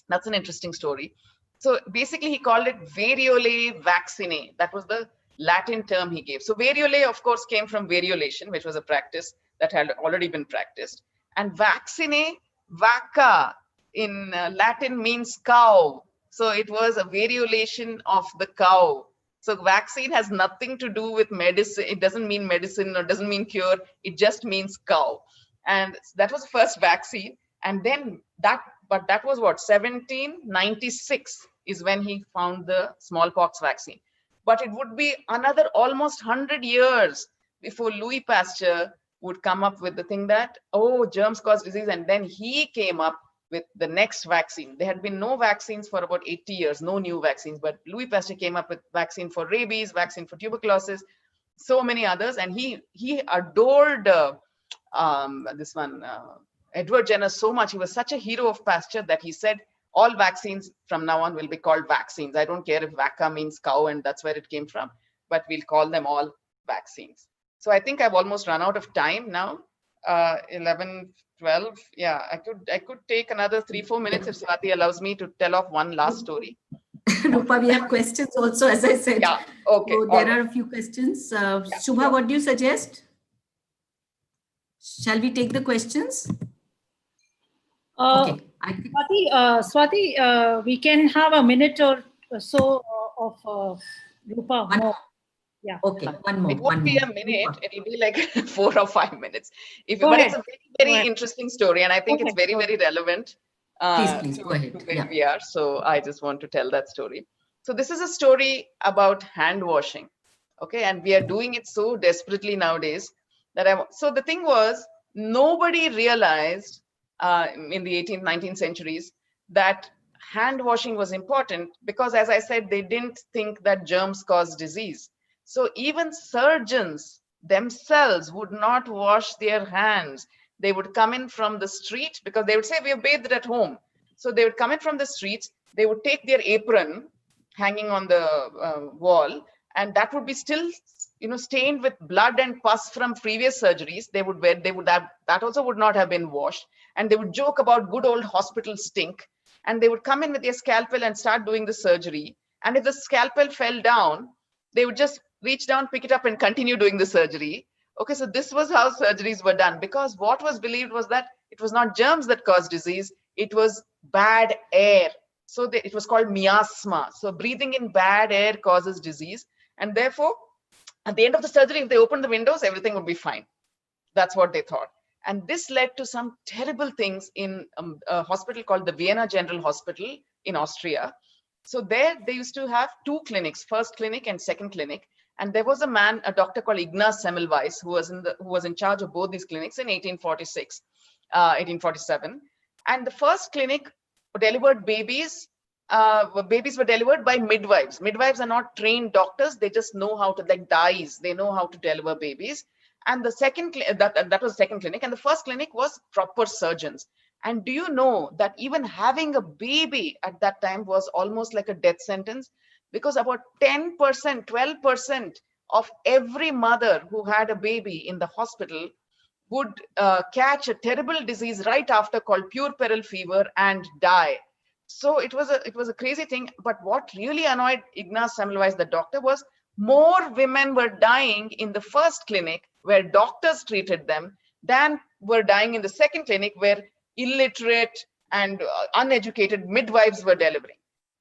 That's an interesting story. So basically, he called it variolae vaccinae. That was the Latin term he gave. So variolae, of course, came from variolation, which was a practice that had already been practiced. And vaccinae, vacca in Latin means cow. So it was a variolation of the cow. So vaccine has nothing to do with medicine. It doesn't mean medicine or doesn't mean cure. It just means cow. And that was the first vaccine. And then but that was what, 1796 is when he found the smallpox vaccine. But it would be another almost 100 years before Louis Pasteur would come up with the thing that, oh, germs cause disease. And then he came up with the next vaccine. There had been no vaccines for about 80 years, no new vaccines. But Louis Pasteur came up with vaccine for rabies, vaccine for tuberculosis, so many others. And he adored this one, Edward Jenner, so much. He was such a hero of Pasteur that he said all vaccines from now on will be called vaccines. I don't care if vacca means cow and that's where it came from, but we'll call them all vaccines. So I think I've almost run out of time now. 11, 12. Yeah, I could take another 3-4 minutes if Swati allows me to tell off one last story. Roopa, we have questions also, as I said. Yeah, okay. So there are a few questions. Shubha, what do you suggest? Shall we take the questions? Okay. Swati, we can have a minute or so of Roopa more. Yeah. Okay, one more. It won't be a minute. It'll be like 4 or 5 minutes. But it's a very interesting story, and I think it's very, very relevant. Please go ahead. To where we are. So I just want to tell that story. So this is a story about hand washing. Okay, and we are doing it so desperately nowadays that so the thing was, nobody realized in the 18th, 19th centuries that hand washing was important because, as I said, they didn't think that germs cause disease. So even surgeons themselves would not wash their hands. They would come in from the street because they would say, we have bathed at home. So they would come in from the streets. They would take their apron hanging on the wall, and that would be still, stained with blood and pus from previous surgeries. That also would not have been washed. And they would joke about good old hospital stink. And they would come in with their scalpel and start doing the surgery. And if the scalpel fell down, they would just reach down, pick it up, and continue doing the surgery. Okay, so this was how surgeries were done, because what was believed was that it was not germs that caused disease, it was bad air. So it was called miasma. So breathing in bad air causes disease. And therefore, at the end of the surgery, if they opened the windows, everything would be fine. That's what they thought. And this led to some terrible things in a hospital called the Vienna General Hospital in Austria. So there they used to have 2 clinics, first clinic and second clinic. And there was a doctor called Ignaz Semmelweis, who was in charge of both these clinics in 1847. And the first clinic delivered babies. Babies were delivered by midwives. Midwives are not trained doctors. They just know how to, like dyes, they know how to deliver babies. And the second, that was the second clinic. And the first clinic was proper surgeons. And do you know that even having a baby at that time was almost like a death sentence? Because about 10%, 12% of every mother who had a baby in the hospital would catch a terrible disease right after called puerperal fever and die. So it was a crazy thing. But what really annoyed Ignaz Semmelweis, the doctor, was more women were dying in the first clinic where doctors treated them than were dying in the second clinic where illiterate and uneducated midwives were delivering.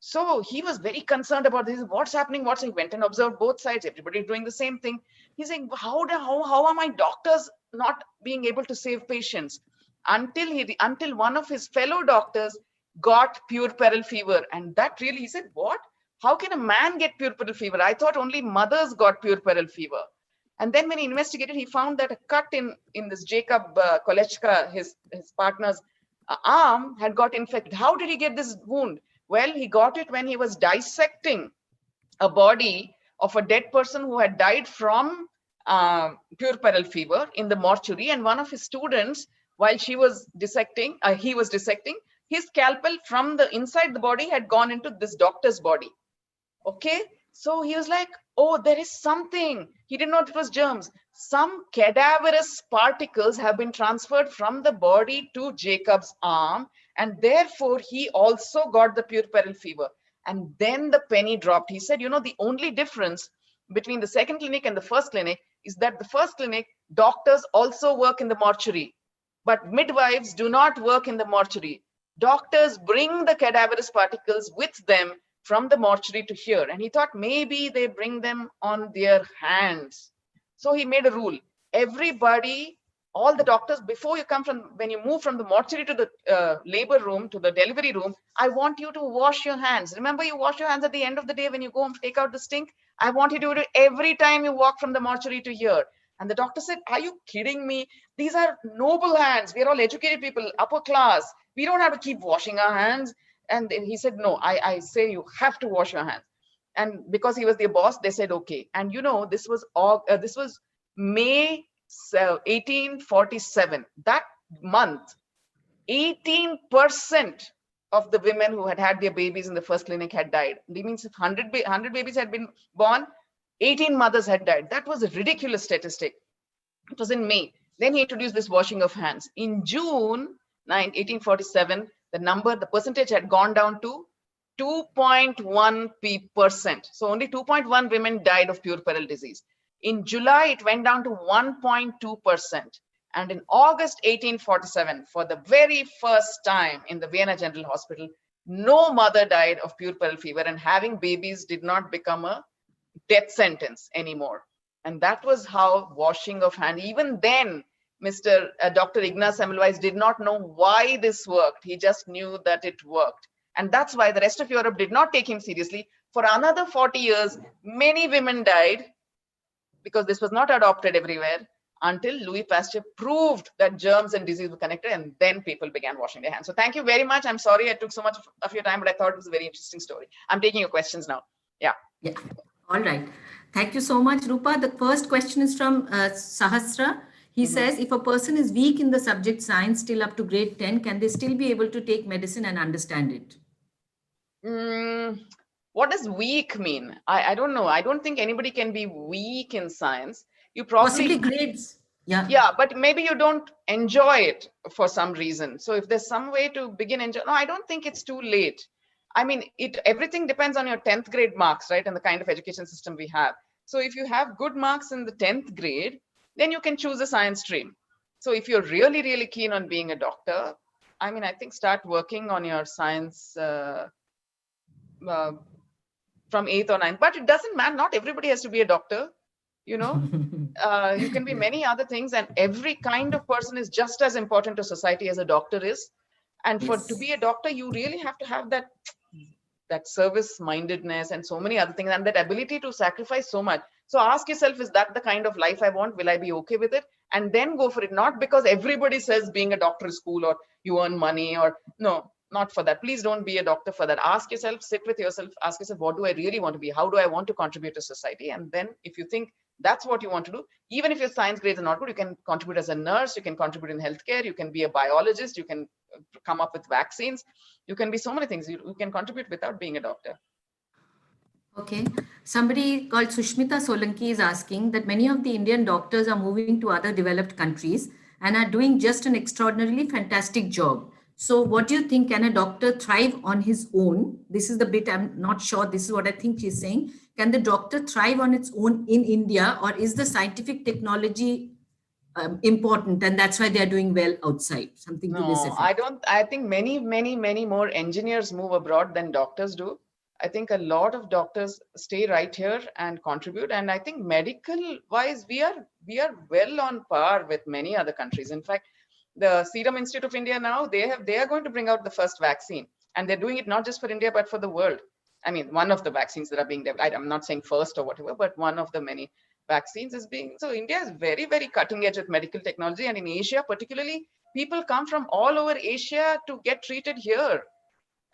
So he was very concerned about this. What's happening? He went and observed both sides. Everybody doing the same thing. He's saying, how are my doctors not being able to save patients? Until one of his fellow doctors got puerperal fever. And that really, he said, what? How can a man get puerperal fever? I thought only mothers got puerperal fever. And then when he investigated, he found that a cut in this Jacob Kolechka, his partner's arm, had got infected. How did he get this wound? Well, he got it when he was dissecting a body of a dead person who had died from puerperal fever in the mortuary, and one of his students, while he was dissecting, his scalpel from the inside the body had gone into this doctor's body. Okay, so he was like, oh, there is something. He didn't know it was germs. Some cadaverous particles have been transferred from the body to Jacob's arm, and therefore he also got the puerperal fever. And then the penny dropped. He said, you know, the only difference between the second clinic and the first clinic is that the first clinic, doctors also work in the mortuary, but midwives do not work in the mortuary. Doctors bring the cadaverous particles with them from the mortuary to here. And he thought maybe they bring them on their hands. So he made a rule. Everybody, all the doctors, before you come from, when you move from the mortuary to the labor room, to the delivery room, I want you to wash your hands. Remember, you wash your hands at the end of the day when you go and take out the stink. I want you to do it every time you walk from the mortuary to here. And the doctor said, are you kidding me? These are noble hands. We are all educated people, upper class. We don't have to keep washing our hands. And he said, no, I say you have to wash your hands. And because he was their boss, they said, okay. And you know, this was May 1847. That month, 18% of the women who had had their babies in the first clinic had died. That means if 100 babies had been born, 18 mothers had died. That was a ridiculous statistic. It was in May. Then he introduced this washing of hands. In June 1847, the percentage had gone down to 2.1%. So only 2.1 women died of puerperal disease. In July, it went down to 1.2%. And in August 1847, for the very first time in the Vienna General Hospital, no mother died of puerperal fever, and having babies did not become a death sentence anymore. And that was how washing of hands, even then, Dr. Ignaz Semmelweis did not know why this worked. He just knew that it worked. And that's why the rest of Europe did not take him seriously. For another 40 years, many women died because this was not adopted everywhere until Louis Pasteur proved that germs and disease were connected, and then people began washing their hands. So thank you very much. I'm sorry I took so much of your time, but I thought it was a very interesting story. I'm taking your questions now. Yeah. All right. Thank you so much, Roopa. The first question is from Sahasra. He says, if a person is weak in the subject science till up to grade 10, can they still be able to take medicine and understand it? What does weak mean? I don't know. I don't think anybody can be weak in science. You probably possibly grades. Yeah, but maybe you don't enjoy it for some reason. So if there's some way to begin enjoy, no, I don't think it's too late. I mean, everything depends on your 10th grade marks, right? And the kind of education system we have. So if you have good marks in the 10th grade, then you can choose a science stream. So if you're really, really keen on being a doctor, I mean, I think start working on your science from 8th or 9th. But it doesn't matter. Not everybody has to be a doctor. You know, you can be many other things, and every kind of person is just as important to society as a doctor is. And to be a doctor, you really have to have that service mindedness and so many other things, and that ability to sacrifice so much. So ask yourself, is that the kind of life I want? Will I be okay with it? And then go for it. Not because everybody says being a doctor is cool or you earn money, or no, not for that. Please don't be a doctor for that. Ask yourself, sit with yourself, ask yourself, what do I really want to be? How do I want to contribute to society? And then if you think that's what you want to do, even if your science grades are not good, you can contribute as a nurse, you can contribute in healthcare, you can be a biologist, you can come up with vaccines, you can be so many things. You can contribute without being a doctor. Okay. Somebody called Sushmita Solanki is asking that many of the Indian doctors are moving to other developed countries and are doing just an extraordinarily fantastic job. So what do you think? Can a doctor thrive on his own? This is the bit I'm not sure. This is what I think she's saying. Can the doctor thrive on its own in India, or is the scientific technology important and that's why they're doing well outside? Something to this effect. I think many more engineers move abroad than doctors do. I think a lot of doctors stay right here and contribute. And I think medical wise, we are well on par with many other countries. In fact, the Serum Institute of India now, they are going to bring out the first vaccine, and they're doing it not just for India, but for the world. I mean, one of the vaccines that are being developed, I'm not saying first or whatever, but one of the many vaccines is being, so India is very, very cutting edge with medical technology. And in Asia, particularly, people come from all over Asia to get treated here.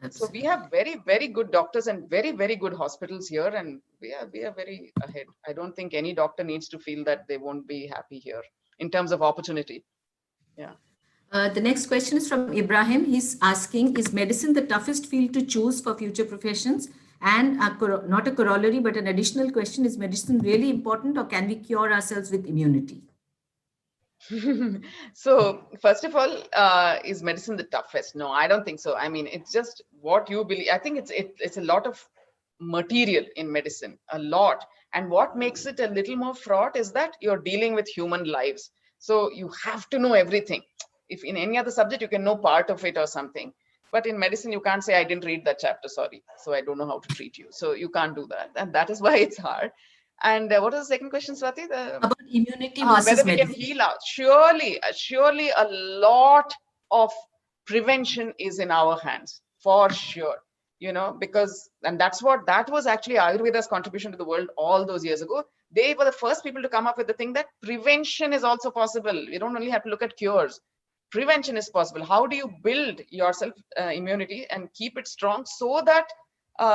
So we have very, very good doctors and very, very good hospitals here, and we are very ahead. I don't think any doctor needs to feel that they won't be happy here in terms of opportunity. Yeah. The next question is from Ibrahim. He's asking, is medicine the toughest field to choose for future professions? And not a corollary, but an additional question, is medicine really important, or can we cure ourselves with immunity? So first of all, is medicine the toughest? No, I don't think so. I mean, it's just what you believe. I think it's a lot of material in medicine, a lot. And what makes it a little more fraught is that you're dealing with human lives. So you have to know everything. If in any other subject, you can know part of it or something. But in medicine, you can't say, I didn't read that chapter, sorry. So I don't know how to treat you. So you can't do that. And that is why it's hard. And what was the second question, Swati? About immunity versus whether we medicine. can heal out. Surely a lot of prevention is in our hands, for sure. You know, because, and that was actually Ayurveda's contribution to the world all those years ago. They were the first people to come up with the thing that prevention is also possible. You don't only have to look at cures. Prevention is possible. How do you build yourself immunity and keep it strong so that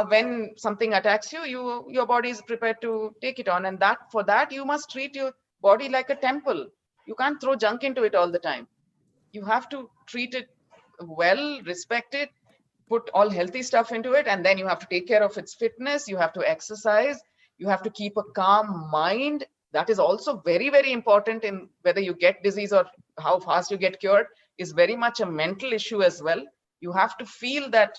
when something attacks you, your body is prepared to take it on? And for that you must treat your body like a temple. You can't throw junk into it all the time. You have to treat it well, respect it, put all healthy stuff into it, and then you have to take care of its fitness. You have to exercise. You have to keep a calm mind. That is also very, very important in whether you get disease or how fast you get cured. Is very much a mental issue as well. You have to feel that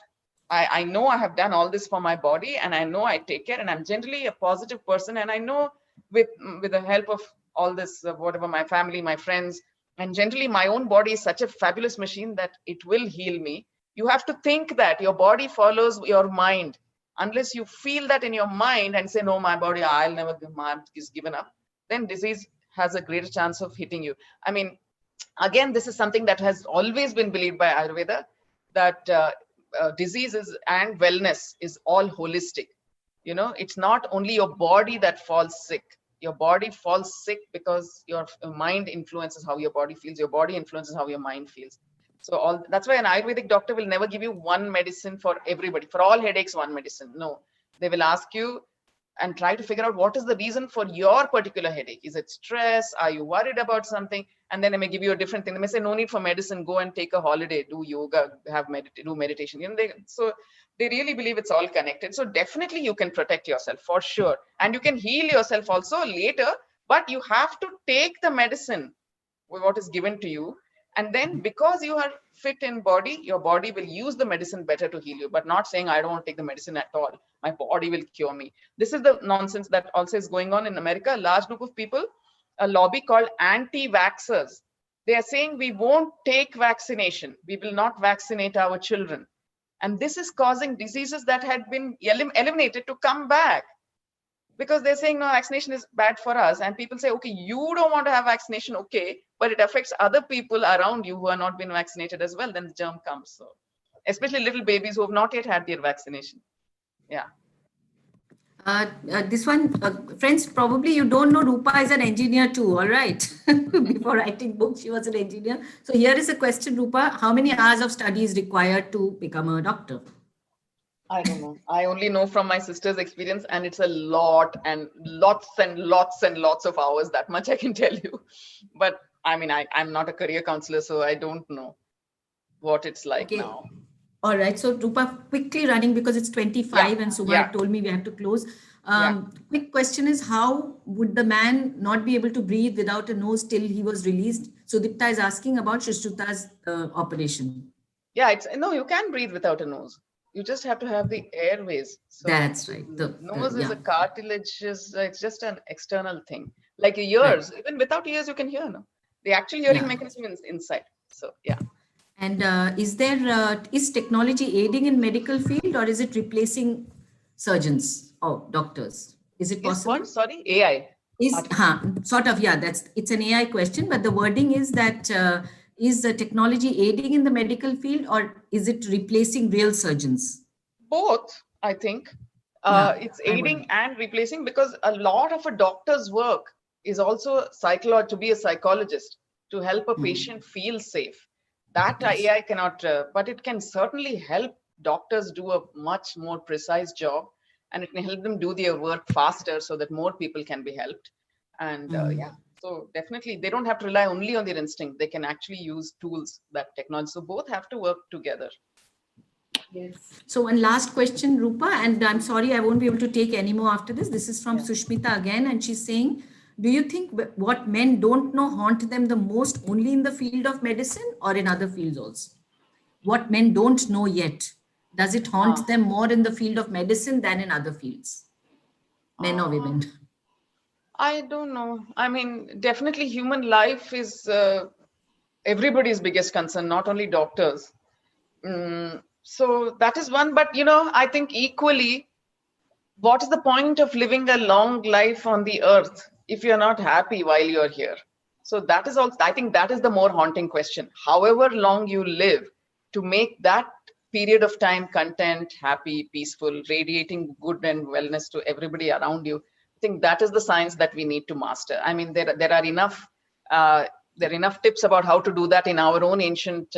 I know I have done all this for my body, and I know I take care, and I'm generally a positive person, and I know with the help of all this, whatever, my family, my friends, and generally my own body is such a fabulous machine that it will heal me. You have to think that your body follows your mind. Unless you feel that in your mind and say, no, my body, I'll never is given up, then disease has a greater chance of hitting you. I mean, again, this is something that has always been believed by Ayurveda, that diseases and wellness is all holistic. You know, it's not only your body that falls sick. Your body falls sick because your mind influences how your body feels. Your body influences how your mind feels. So that's why an Ayurvedic doctor will never give you one medicine for everybody. For all headaches, one medicine. No, they will ask you and try to figure out what is the reason for your particular headache. Is it stress? Are you worried about something? And then they may give you a different thing. They may say, no need for medicine, go and take a holiday, do yoga, do meditation. You know, so they really believe it's all connected. So definitely you can protect yourself for sure. And you can heal yourself also later, but you have to take the medicine with what is given to you. And then because you are fit in body, your body will use the medicine better to heal you, but not saying, I don't want to take the medicine at all. My body will cure me. This is the nonsense that also is going on in America. A large group of people, a lobby called anti-vaxxers. They are saying we won't take vaccination. We will not vaccinate our children. And this is causing diseases that had been eliminated to come back. Because they're saying, no, vaccination is bad for us. And people say, okay, you don't want to have vaccination, okay, but it affects other people around you who are not been vaccinated as well. Then the germ comes. So, especially little babies who have not yet had their vaccination. Yeah. This one, friends, probably you don't know Roopa is an engineer too, all right? Before writing books, she was an engineer. So here is a question, Roopa. How many hours of study is required to become a doctor? I don't know. I only know from my sister's experience, and it's a lot and lots and lots and lots of hours. That much I can tell you. But I mean, I'm not a career counselor, so I don't know what it's like now. All right. So Roopa, quickly running because it's 25 and Subha told me we have to close. Quick question is, how would the man not be able to breathe without a nose till he was released? So Dipta is asking about Shrishtruta's operation. Yeah, no, you can breathe without a nose. You just have to have the airways. So that's right. The nose is a cartilage. It's just an external thing. Like ears, even without ears, you can hear. No, the actual hearing mechanism is inside. So yeah. And is technology aiding in medical field, or is it replacing surgeons or doctors? Is it possible? What? Sorry, AI. Sort of. Yeah, it's an AI question, but the wording is that. Is the technology aiding in the medical field, or is it replacing real surgeons? Both, I think. It's aiding and replacing, because a lot of a doctor's work is also to be a psychologist, to help a patient feel safe. That AI cannot, but it can certainly help doctors do a much more precise job, and it can help them do their work faster so that more people can be helped. And yeah, so definitely they don't have to rely only on their instinct. They can actually use tools, that technology. So both have to work together. Yes. So one last question, Roopa, and I'm sorry I won't be able to take any more after this. This is from Sushmita again, and she's saying, do you think what men don't know haunt them the most only in the field of medicine or in other fields also? What men don't know yet, does it haunt them more in the field of medicine than in other fields? Men or women? I don't know. I mean, definitely human life is everybody's biggest concern, not only doctors. So that is one. But, I think equally, what is the point of living a long life on the earth if you're not happy while you're here? So that is also, I think that is the more haunting question. However long you live, to make that period of time content, happy, peaceful, radiating good and wellness to everybody around you, I think that is the science that we need to master. I mean, there are enough tips about how to do that in our own ancient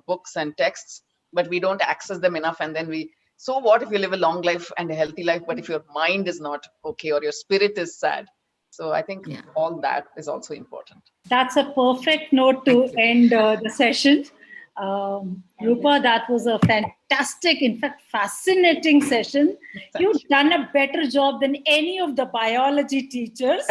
books and texts, but we don't access them enough. And then so what if you live a long life and a healthy life, but if your mind is not okay or your spirit is sad? So I think all that is also important. That's a perfect note to end the session. Roopa, that was a fantastic, in fact, fascinating session. You've done a better job than any of the biology teachers.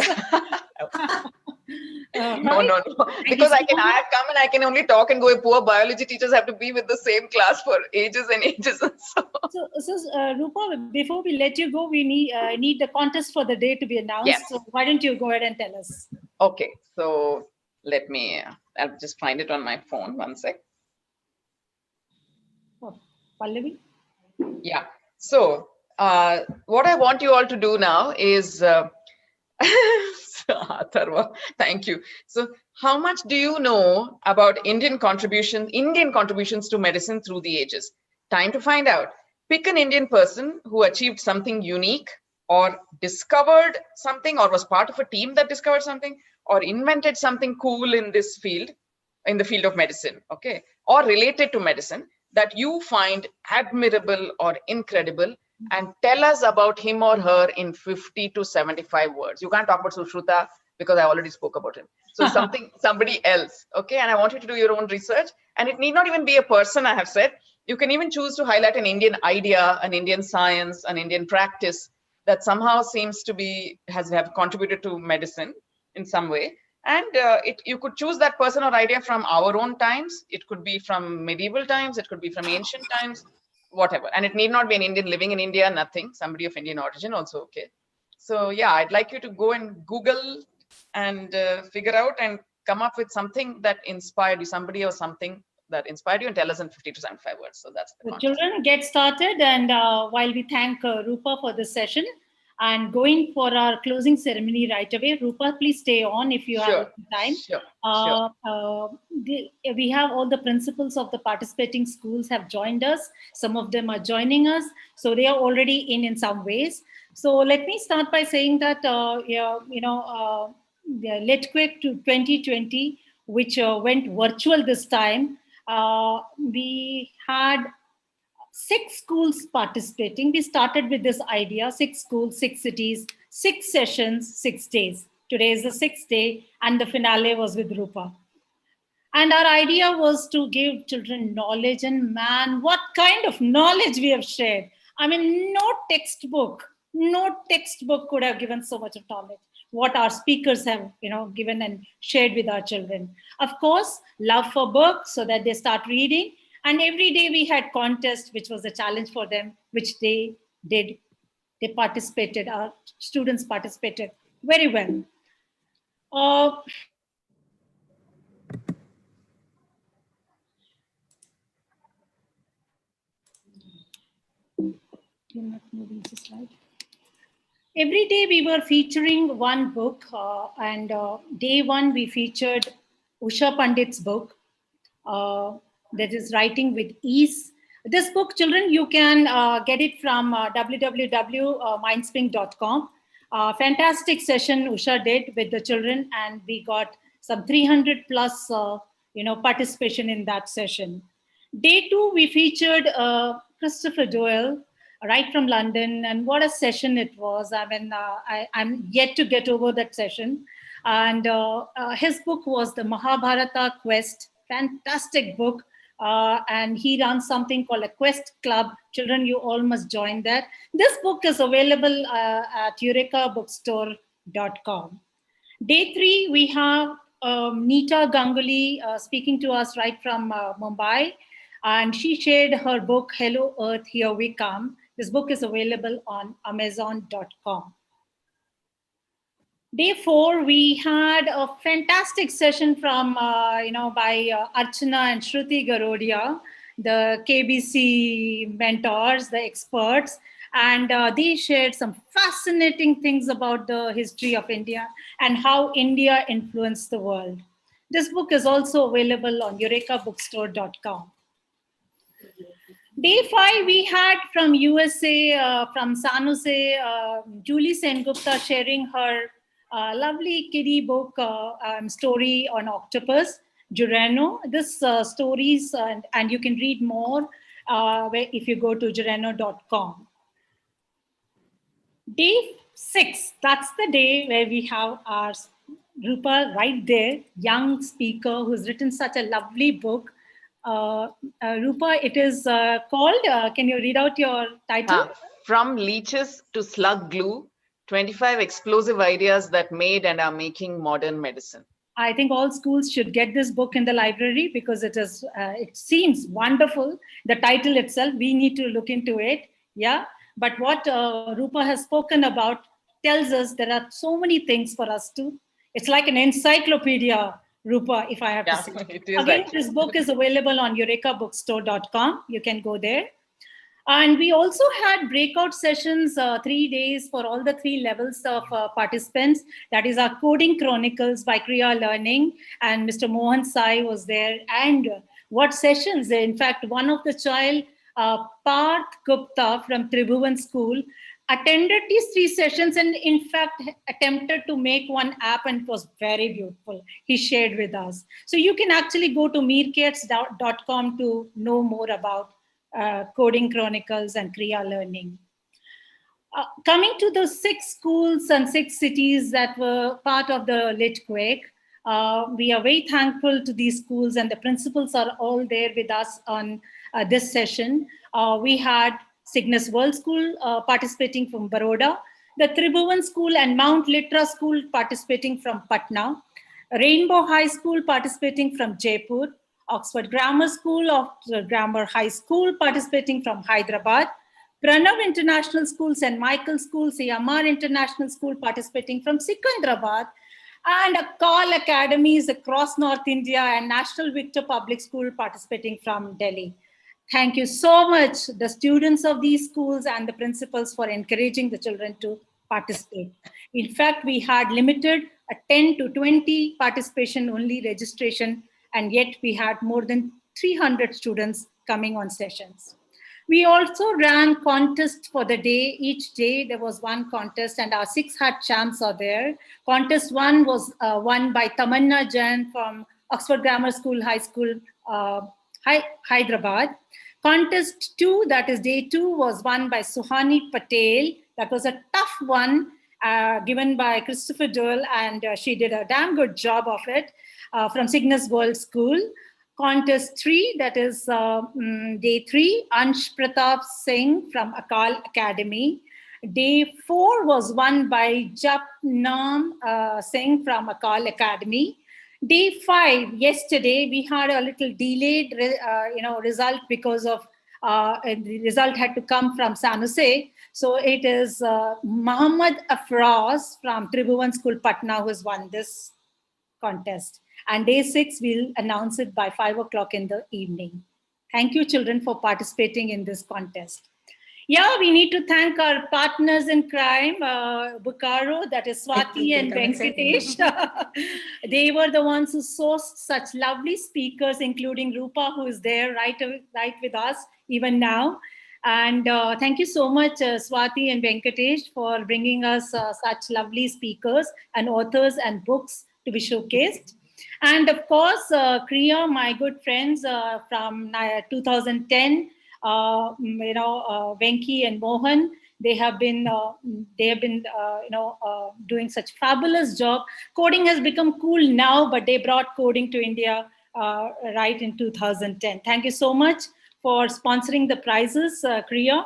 No. Because I have come and I can only talk and go, poor biology teachers have to be with the same class for ages and ages. So Roopa, before we let you go, we need the contest for the day to be announced. Yes. So why don't you go ahead and tell us? Okay, so let me, I'll just find it on my phone, one sec. Oh, Pallavi? Yeah, so what I want you all to do now is, Atharva, thank you. So how much do you know about Indian contributions to medicine through the ages? Time to find out. Pick an Indian person who achieved something unique or discovered something or was part of a team that discovered something or invented something cool in this field, in the field of medicine, okay, or related to medicine that you find admirable or incredible, and tell us about him or her in 50 to 75 words. You can't talk about Sushruta because I already spoke about him. So somebody else, okay? And I want you to do your own research, and it need not even be a person, I have said. You can even choose to highlight an Indian idea, an Indian science, an Indian practice that somehow seems to have contributed to medicine in some way. And you could choose that person or idea from our own times. It could be from medieval times. It could be from ancient times, whatever. And it need not be an Indian living in India, nothing. Somebody of Indian origin also, okay. So yeah, I'd like you to go and Google and figure out and come up with something that inspired you, somebody or something that inspired you, and tell us in 50 to 75 words. So that's the children, get started. And while we thank Roopa for this session, and going for our closing ceremony right away. Roopa, please stay on if you have time. Sure. We have all the principals of the participating schools have joined us. Some of them are joining us. So they are already in some ways. So let me start by saying that, the LitQuake 2020, which went virtual this time, we had 6 schools participating. We started with this idea, 6 schools, 6 cities, 6 sessions, 6 days. Today is the 6th day, and the finale was with Roopa. And our idea was to give children knowledge, and man, what kind of knowledge we have shared. I mean, no textbook could have given so much of knowledge. What our speakers have, given and shared with our children. Of course, love for books so that they start reading. And every day we had contests, which was a challenge for them, which they did. They participated, our students participated very well. Every day we were featuring one book, and day 1 we featured Usha Pandit's book, that is Writing with Ease. This book, children, you can get it from www.mindspring.com. Fantastic session Usha did with the children, and we got some 300 plus participation in that session. Day 2, we featured Christopher Doyle, right from London. And what a session it was. I mean, I'm yet to get over that session. And his book was the Mahabharata Quest, fantastic book. And he runs something called a Quest Club. Children, you all must join that. This book is available at eurekabookstore.com. Day 3, we have Neeta Ganguly speaking to us right from Mumbai. And she shared her book, Hello Earth, Here We Come. This book is available on amazon.com. Day 4, we had a fantastic session from, by Archana and Shruti Garodia, the KBC mentors, the experts, and they shared some fascinating things about the history of India and how India influenced the world. This book is also available on eurekabookstore.com. Day 5, we had from USA, from San Jose, Julie Sengupta sharing her lovely kiddie book story on octopus, Jureno. This stories, and you can read more if you go to jureno.com. Day 6, that's the day where we have our Roopa right there, young speaker who's written such a lovely book. Roopa, it is called, can you read out your title? From Leeches to Slug Glue, 25 Explosive Ideas That Made and Are Making Modern Medicine. I think all schools should get this book in the library because it is. It seems wonderful. The title itself, we need to look into it. Yeah. But what Roopa has spoken about tells us there are so many things for us to. It's like an encyclopedia, Roopa, if I have to say. It is Again, actually. this book is available on eurekabookstore.com. You can go there. And we also had breakout sessions, 3 days for all the 3 levels of participants. That is our Coding Chronicles by Kriya Learning. And Mr. Mohan Sai was there. And what sessions? In fact, one of the child, Parth Gupta from Tribhuvan School, attended these 3 sessions and in fact attempted to make one app, and it was very beautiful. He shared with us. So you can actually go to meerkats.com to know more about Coding Chronicles and Kriya Learning. Coming to the 6 schools and 6 cities that were part of the LitQuake, we are very thankful to these schools, and the principals are all there with us on this session. We had Cygnus World School participating from Baroda, the Tribhuvan School and Mount Litra School participating from Patna, Rainbow High School participating from Jaipur, Oxford Grammar School, Oxford Grammar High School participating from Hyderabad, Pranav International School, St. Michael's School, CMR International School participating from Secunderabad, and Akal Academies across North India and National Victor Public School participating from Delhi. Thank you so much, the students of these schools and the principals, for encouraging the children to participate. In fact, we had limited a 10 to 20 participation only registration, and yet we had more than 300 students coming on sessions. We also ran contests for the day. Each day there was one contest, and our 6 hat champs are there. Contest 1 was won by Tamanna Jain from Oxford Grammar School High School, Hyderabad. Contest 2, that is day 2, was won by Suhani Patel. That was a tough one given by Christopher Doyle, and she did a damn good job of it from Cygnus World School. Contest 3, that is day 3, Ansh Pratap Singh from Akal Academy. Day 4 was won by Japnam Singh from Akal Academy. Day 5, yesterday, we had a little delayed result because of the result had to come from San Jose. So it is Muhammad Afraz from Tribhuvan School, Patna, who has won this contest. And day 6, we'll announce it by 5 o'clock in the evening. Thank you, children, for participating in this contest. Yeah, we need to thank our partners in crime, Bukaro, that is Swati and Venkatesh. They were the ones who sourced such lovely speakers, including Roopa, who is there right with us even now. And thank you so much, Swati and Venkatesh, for bringing us such lovely speakers and authors and books to be showcased. And of course, Kriya, my good friends from 2010, Venki and Mohan. They have been doing such fabulous job. Coding has become cool now, but they brought coding to India right in 2010. Thank you so much for sponsoring the prizes, Kriya,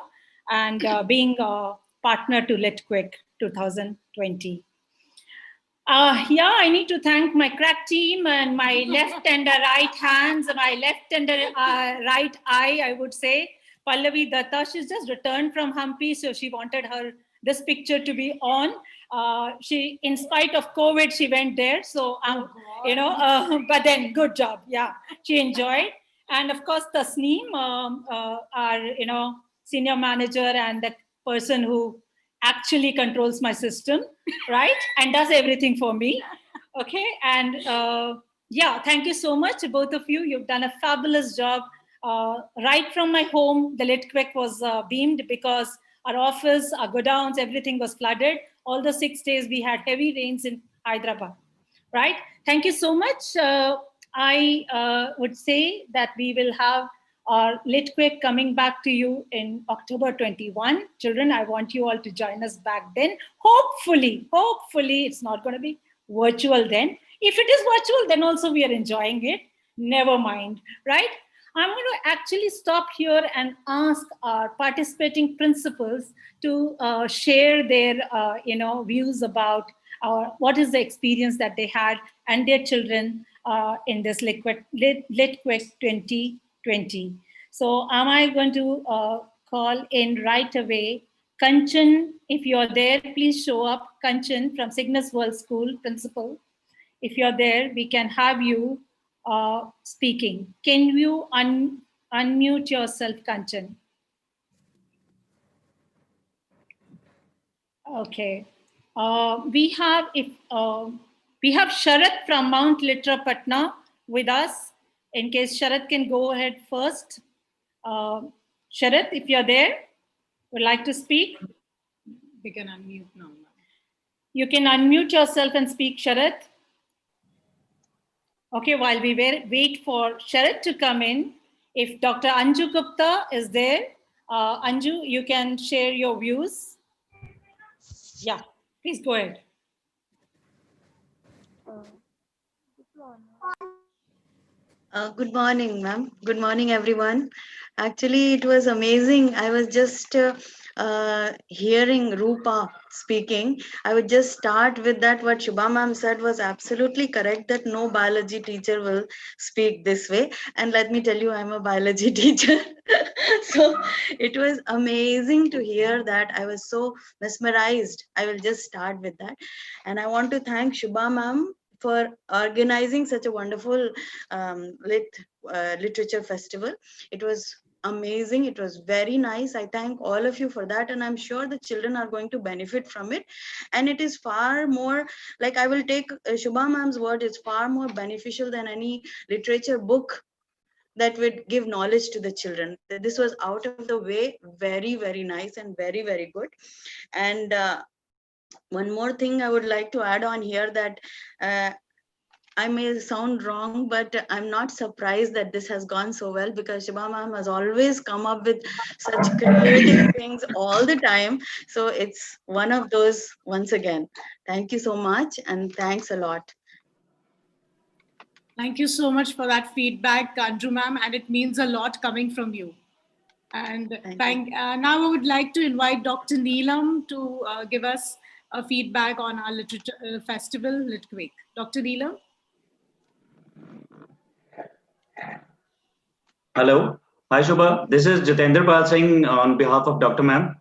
and being a partner to LitQuake 2020. I need to thank my crack team and my left and right hands, my left and right eye, I would say. Pallavi Datta, she's just returned from Hampi, so she wanted this picture to be on. She, in spite of COVID, she went there. So, but then good job. Yeah, she enjoyed. And of course, Tasneem, our, senior manager and the person who actually controls my system, right? And does everything for me. Okay. And thank you so much, both of you. You've done a fabulous job. Right from my home, the LitQuake was beamed because our office, our godowns, everything was flooded. All the 6 days we had heavy rains in Hyderabad, right? Thank you so much. I would say that we will have our LitQuake coming back to you in October 21. Children, I want you all to join us back then. Hopefully, it's not going to be virtual then. If it is virtual, then also we are enjoying it. Never mind, right? I'm going to actually stop here and ask our participating principals to share their views about what is the experience that they had and their children in this LitQuake 2020. So am I going to call in right away Kanchan? If you're there, please show up. Kanchan from Cygnus World School, principal. If you're there, we can have you speaking. Can you unmute yourself, Kanchan? Okay. We have Sharat from Mount Litra Patna with us. In case Sharat can go ahead first. Sharat, if you're there, would like to speak? We can unmute now. You can unmute yourself and speak, Sharat. Okay, while we wait for Sharat to come in, if Dr. Anju Gupta is there, Anju, you can share your views. Yeah, please go ahead. Good morning, ma'am. Good morning, everyone. Actually, it was amazing. I was just hearing Roopa speaking. I would just start with that. What Shubha ma'am said was absolutely correct, that no biology teacher will speak this way. And let me tell you, I'm a biology teacher. So it was amazing to hear that. I was so mesmerized. I will just start with that. And I want to thank Shubha ma'am for organizing such a wonderful literature festival. It was amazing. It was very nice. I thank all of you for that, and I'm sure the children are going to benefit from it. And it is far more, like, I will take Shubha ma'am's word, it's far more beneficial than any literature book that would give knowledge to the children. This was out of the way, very, very nice and very, very good. And one more thing I would like to add on here, that I may sound wrong, but I'm not surprised that this has gone so well, because Shubha ma'am has always come up with such creative things all the time. So it's one of those once again. Thank you so much, and thanks a lot. Thank you so much for that feedback, Anju ma'am, and it means a lot coming from you. And now I would like to invite Dr. Neelam to give us a feedback on our literature festival, LitQuake. Dr. Neelam? Hello. Hi, Shubha. This is Jitendra Pal Singh on behalf of Dr. Ma'am.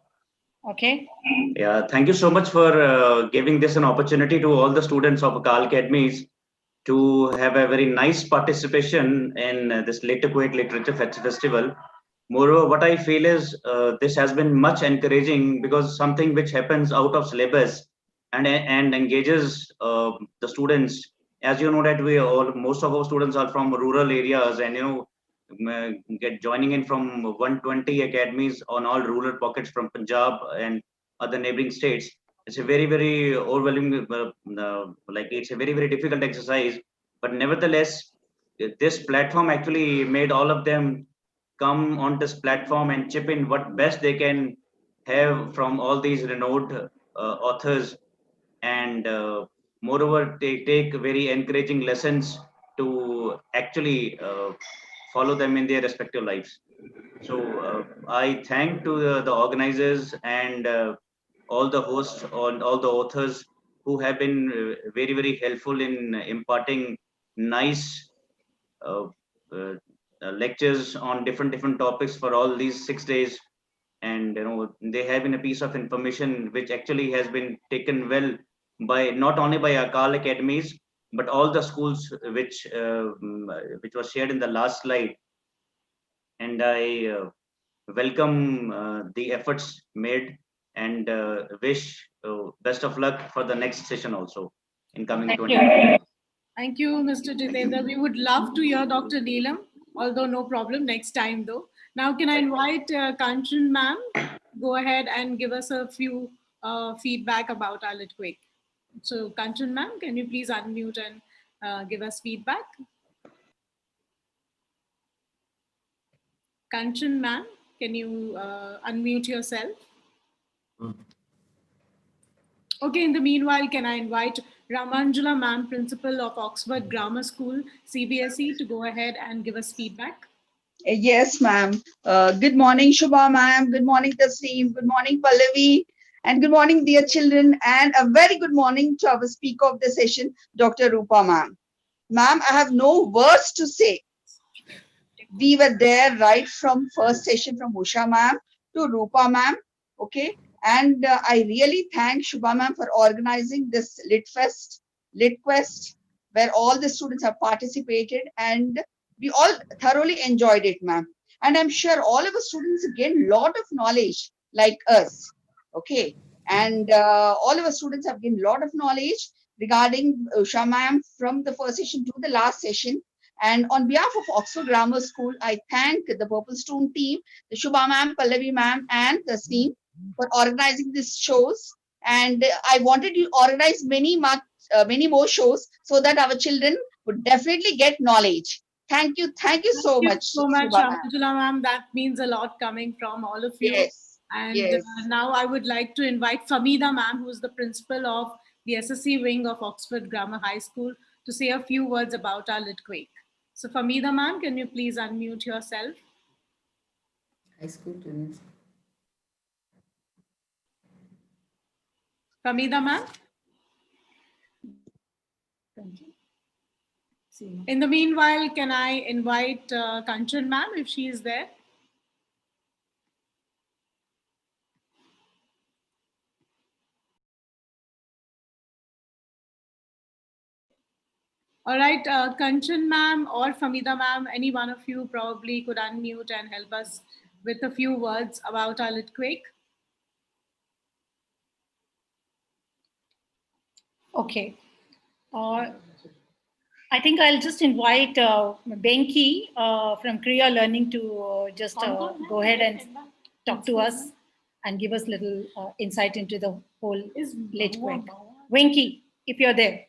Okay. Yeah, thank you so much for giving this an opportunity to all the students of Akal Academies to have a very nice participation in this LitQuake Literature Festival. Moreover, what I feel is this has been much encouraging, because something which happens out of syllabus and engages the students. As you know that most of our students are from rural areas, and joining in from 120 academies on all rural pockets from Punjab and other neighboring states. It's a very, very overwhelming, it's a very, very difficult exercise. But nevertheless, this platform actually made all of them come on this platform and chip in what best they can have from all these renowned authors, and moreover they take very encouraging lessons to actually follow them in their respective lives. So I thank to the organizers and all the hosts, all the authors who have been very helpful in imparting nice uh, uh, lectures on different topics for all these 6 days. And they have been a piece of information which actually has been taken well by not only by Akal academies but all the schools which was shared in the last slide. And I welcome the efforts made, and wish best of luck for the next session also in coming Thank 20. you. Thank you, Mr. Jitendra. We would love to hear Dr. Neelam, although no problem, next time though. Now, can I invite Kanchan ma'am? Go ahead and give us a few feedback about our LitQuake. So, Kanchan ma'am, can you please unmute and give us feedback? Kanchan ma'am, can you unmute yourself? Okay, in the meanwhile, can I invite Ramanjula ma'am, principal of Oxford Grammar School, CBSE, to go ahead and give us feedback? Yes, ma'am. Good morning, Shubha ma'am. Good morning, Tasneem. Good morning, Pallavi. And good morning, dear children. And a very good morning to our speaker of the session, Dr. Roopa ma'am. Ma'am, I have no words to say. We were there right from first session from Usha ma'am to Roopa ma'am. Okay. And I really thank Shubha ma'am for organizing this LitQuest, where all the students have participated, and we all thoroughly enjoyed it, ma'am. And I'm sure all of our students gained a lot of knowledge like us. Okay. And all of our students have gained a lot of knowledge regarding Usha ma'am from the first session to the last session. And on behalf of Oxford Grammar School, I thank the Purple Stone team, the Shubha ma'am, Pallavi ma'am, and the team for organizing these shows. And I wanted to organize many more shows so that our children would definitely get knowledge. Thank you so much. Thank you so much, Shubha ma'am. Ramanjula ma'am. That means a lot coming from all of you. Yes. And Yes. now I would like to invite Famida ma'am, who is the principal of the SSC wing of Oxford Grammar High School, to say a few words about our LitQuake. So Famida ma'am, can you please unmute yourself? High school students. Famida ma'am? In the meanwhile, can I invite Kanchan ma'am if she is there? All right, Kanchan ma'am or Famida ma'am, any one of you probably could unmute and help us with a few words about our LitQuake. Okay. I think I'll just invite Benki from Kriya Learning to just go ahead and talk to us and give us a little insight into the whole LitQuake. Venki, if you're there.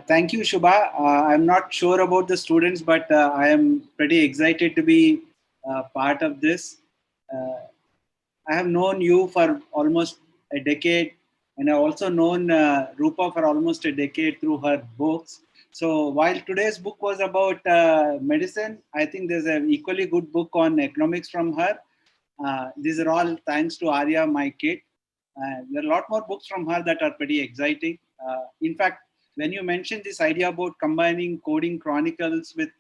Thank you, Shubha. I'm not sure about the students, but I am pretty excited to be part of this. I have known you for almost a decade, and I've also known Roopa for almost a decade through her books. So while today's book was about medicine, I think there's an equally good book on economics from her. These are all thanks to Arya, my kid. There are a lot more books from her that are pretty exciting. In fact, when you mentioned this idea about combining coding chronicles with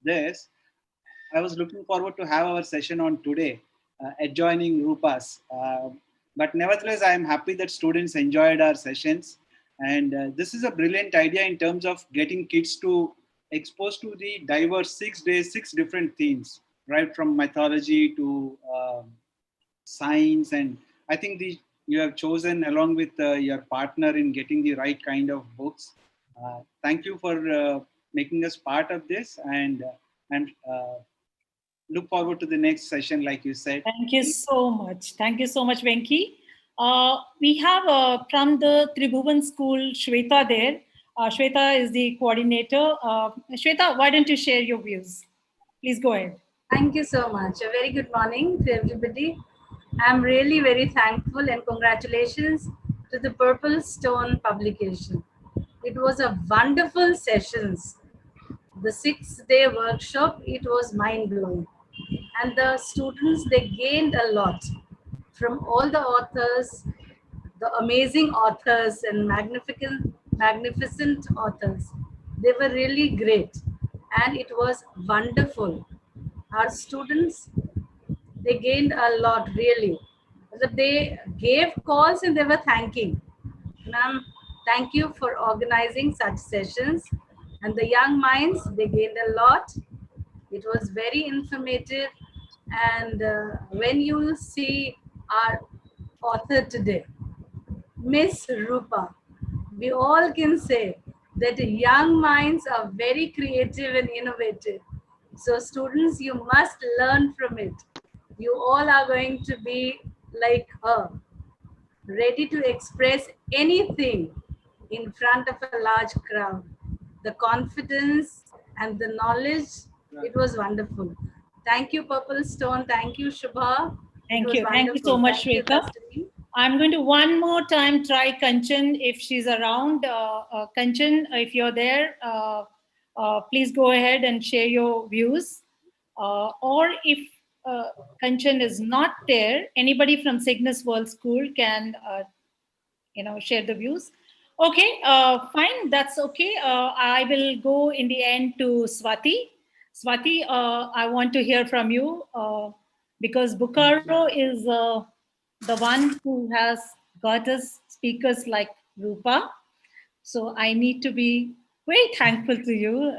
this, I was looking forward to have our session on today, adjoining Roopa's. But nevertheless, I am happy that students enjoyed our sessions. And this is a brilliant idea in terms of getting kids to expose to the diverse 6 days, 6 different themes, right from mythology to science. And I think you have chosen along with your partner in getting the right kind of books. Thank you for making us part of this, and look forward to the next session, like you said. Thank you so much. Thank you so much, Venki. We have from the Tribhuvan School, Shweta there. Shweta is the coordinator. Shweta, why don't you share your views? Please go ahead. Thank you so much. A very good morning to everybody. I'm really very thankful and congratulations to the Purple Stone publication. It was a wonderful sessions. The 6-day workshop, it was mind-blowing. And the students, they gained a lot from all the authors, the amazing authors and magnificent authors. They were really great. And it was wonderful. Our students, they gained a lot really. They gave calls and they were thanking. Ma'am, thank you for organizing such sessions. And the young minds, they gained a lot. It was very informative. And when you will see our author today, Miss Roopa, we all can say that young minds are very creative and innovative. So students, you must learn from it. You all are going to be like her, ready to express anything in front of a large crowd. The confidence and the knowledge, it was wonderful. Thank you, Purple Stone. Thank you, Shubha. Thank you. Thank you so much, Shweta. I'm going to one more time try Kanchan if she's around. Kanchan, if you're there, please go ahead and share your views. Or if Kanchan is not there, anybody from Cygnus World School can share the views. Okay, fine, that's okay. I will go in the end to Swati. Swati, I want to hear from you because Bokaro is the one who has got us speakers like Roopa. So I need to be very thankful to you,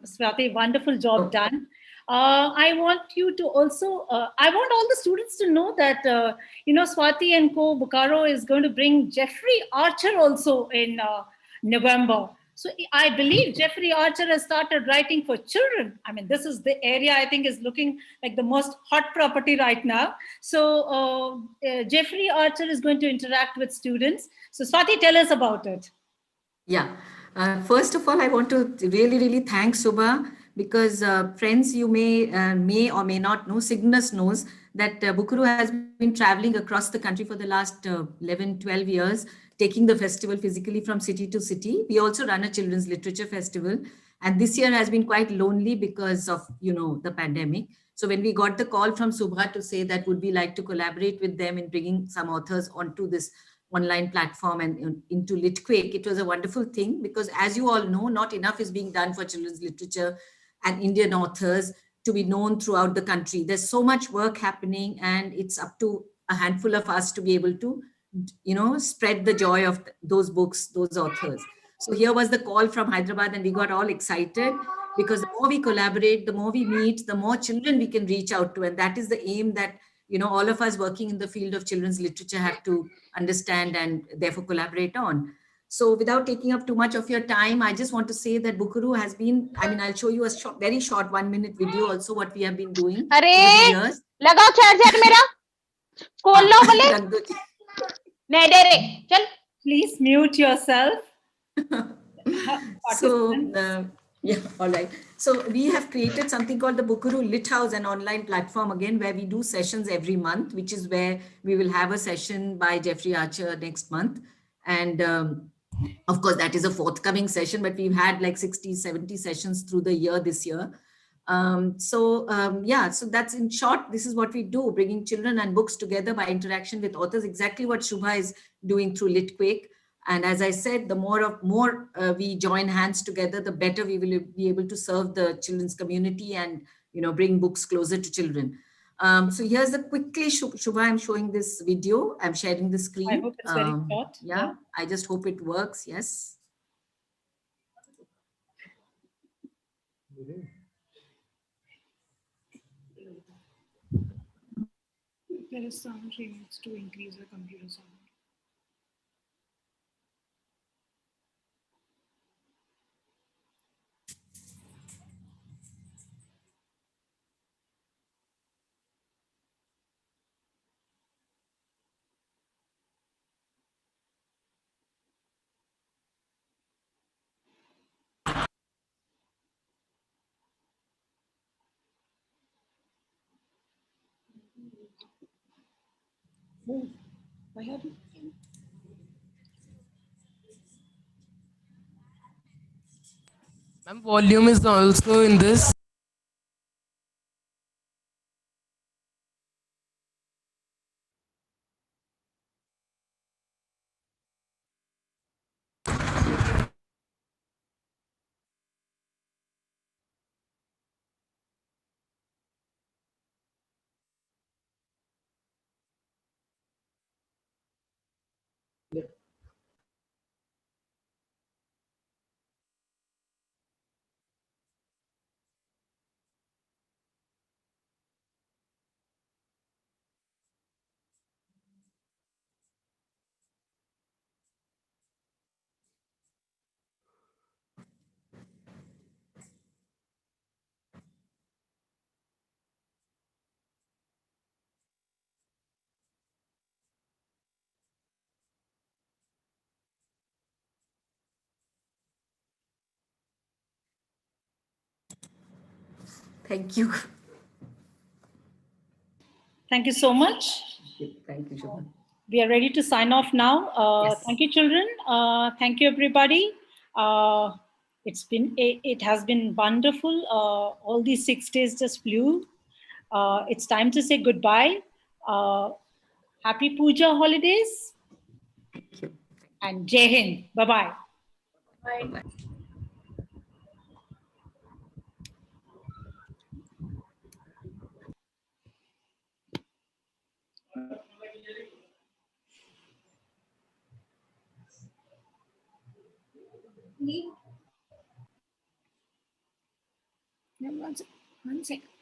Swati. Wonderful job done. I want you to also, I want all the students to know that, Swati and Co. Bokaro is going to bring Jeffrey Archer also in November. So I believe Jeffrey Archer has started writing for children. I mean, this is the area I think is looking like the most hot property right now. So Jeffrey Archer is going to interact with students. So Swati, tell us about it. Yeah. First of all, I want to really, really thank Subha because friends, you may or may not know, Cygnus knows that Bukuru has been traveling across the country for the last 11, 12 years, taking the festival physically from city to city. We also run a children's literature festival. And this year has been quite lonely because of, the pandemic. So when we got the call from Subha to say that would we like to collaborate with them in bringing some authors onto this online platform and into LitQuake, it was a wonderful thing because as you all know, not enough is being done for children's literature and Indian authors to be known throughout the country. There's so much work happening and it's up to a handful of us to be able to, spread the joy of those books, those authors. So here was the call from Hyderabad and we got all excited because the more we collaborate, the more we meet, the more children we can reach out to. And that is the aim that, all of us working in the field of children's literature have to understand and therefore collaborate on. So without taking up too much of your time, I just want to say that Bukuru has been, I'll show you a very short 1-minute video also what we have been doing over the years. लगाओ chat मेरा खोल लो बोले Please mute yourself. So yeah, all right. So we have created something called the Bukuru Lit House, an online platform again, where we do sessions every month, which is where we will have a session by Jeffrey Archer next month. And of course, that is a forthcoming session, but we've had like 60, 70 sessions through the year this year. So that's in short, this is what we do, bringing children and books together by interaction with authors, exactly what Shubha is doing through LitQuake. And as I said, the more we join hands together, the better we will be able to serve the children's community and, bring books closer to children. So here's the quickly, Shubha, I'm showing this video. I'm sharing the screen. I hope it's very short. Yeah, I just hope it works. Yes. There is sound, she needs to increase her computer sound. Move. Why are you? Ma'am, volume is also in this. Thank you. Thank you so much. Thank you, Shubha. We are ready to sign off now. Yes. Thank you, children. Thank you, everybody. It has been wonderful. All these 6 days just flew. It's time to say goodbye. Happy Puja holidays. Thank you. And Jai Hind. Bye-bye. Bye. One second.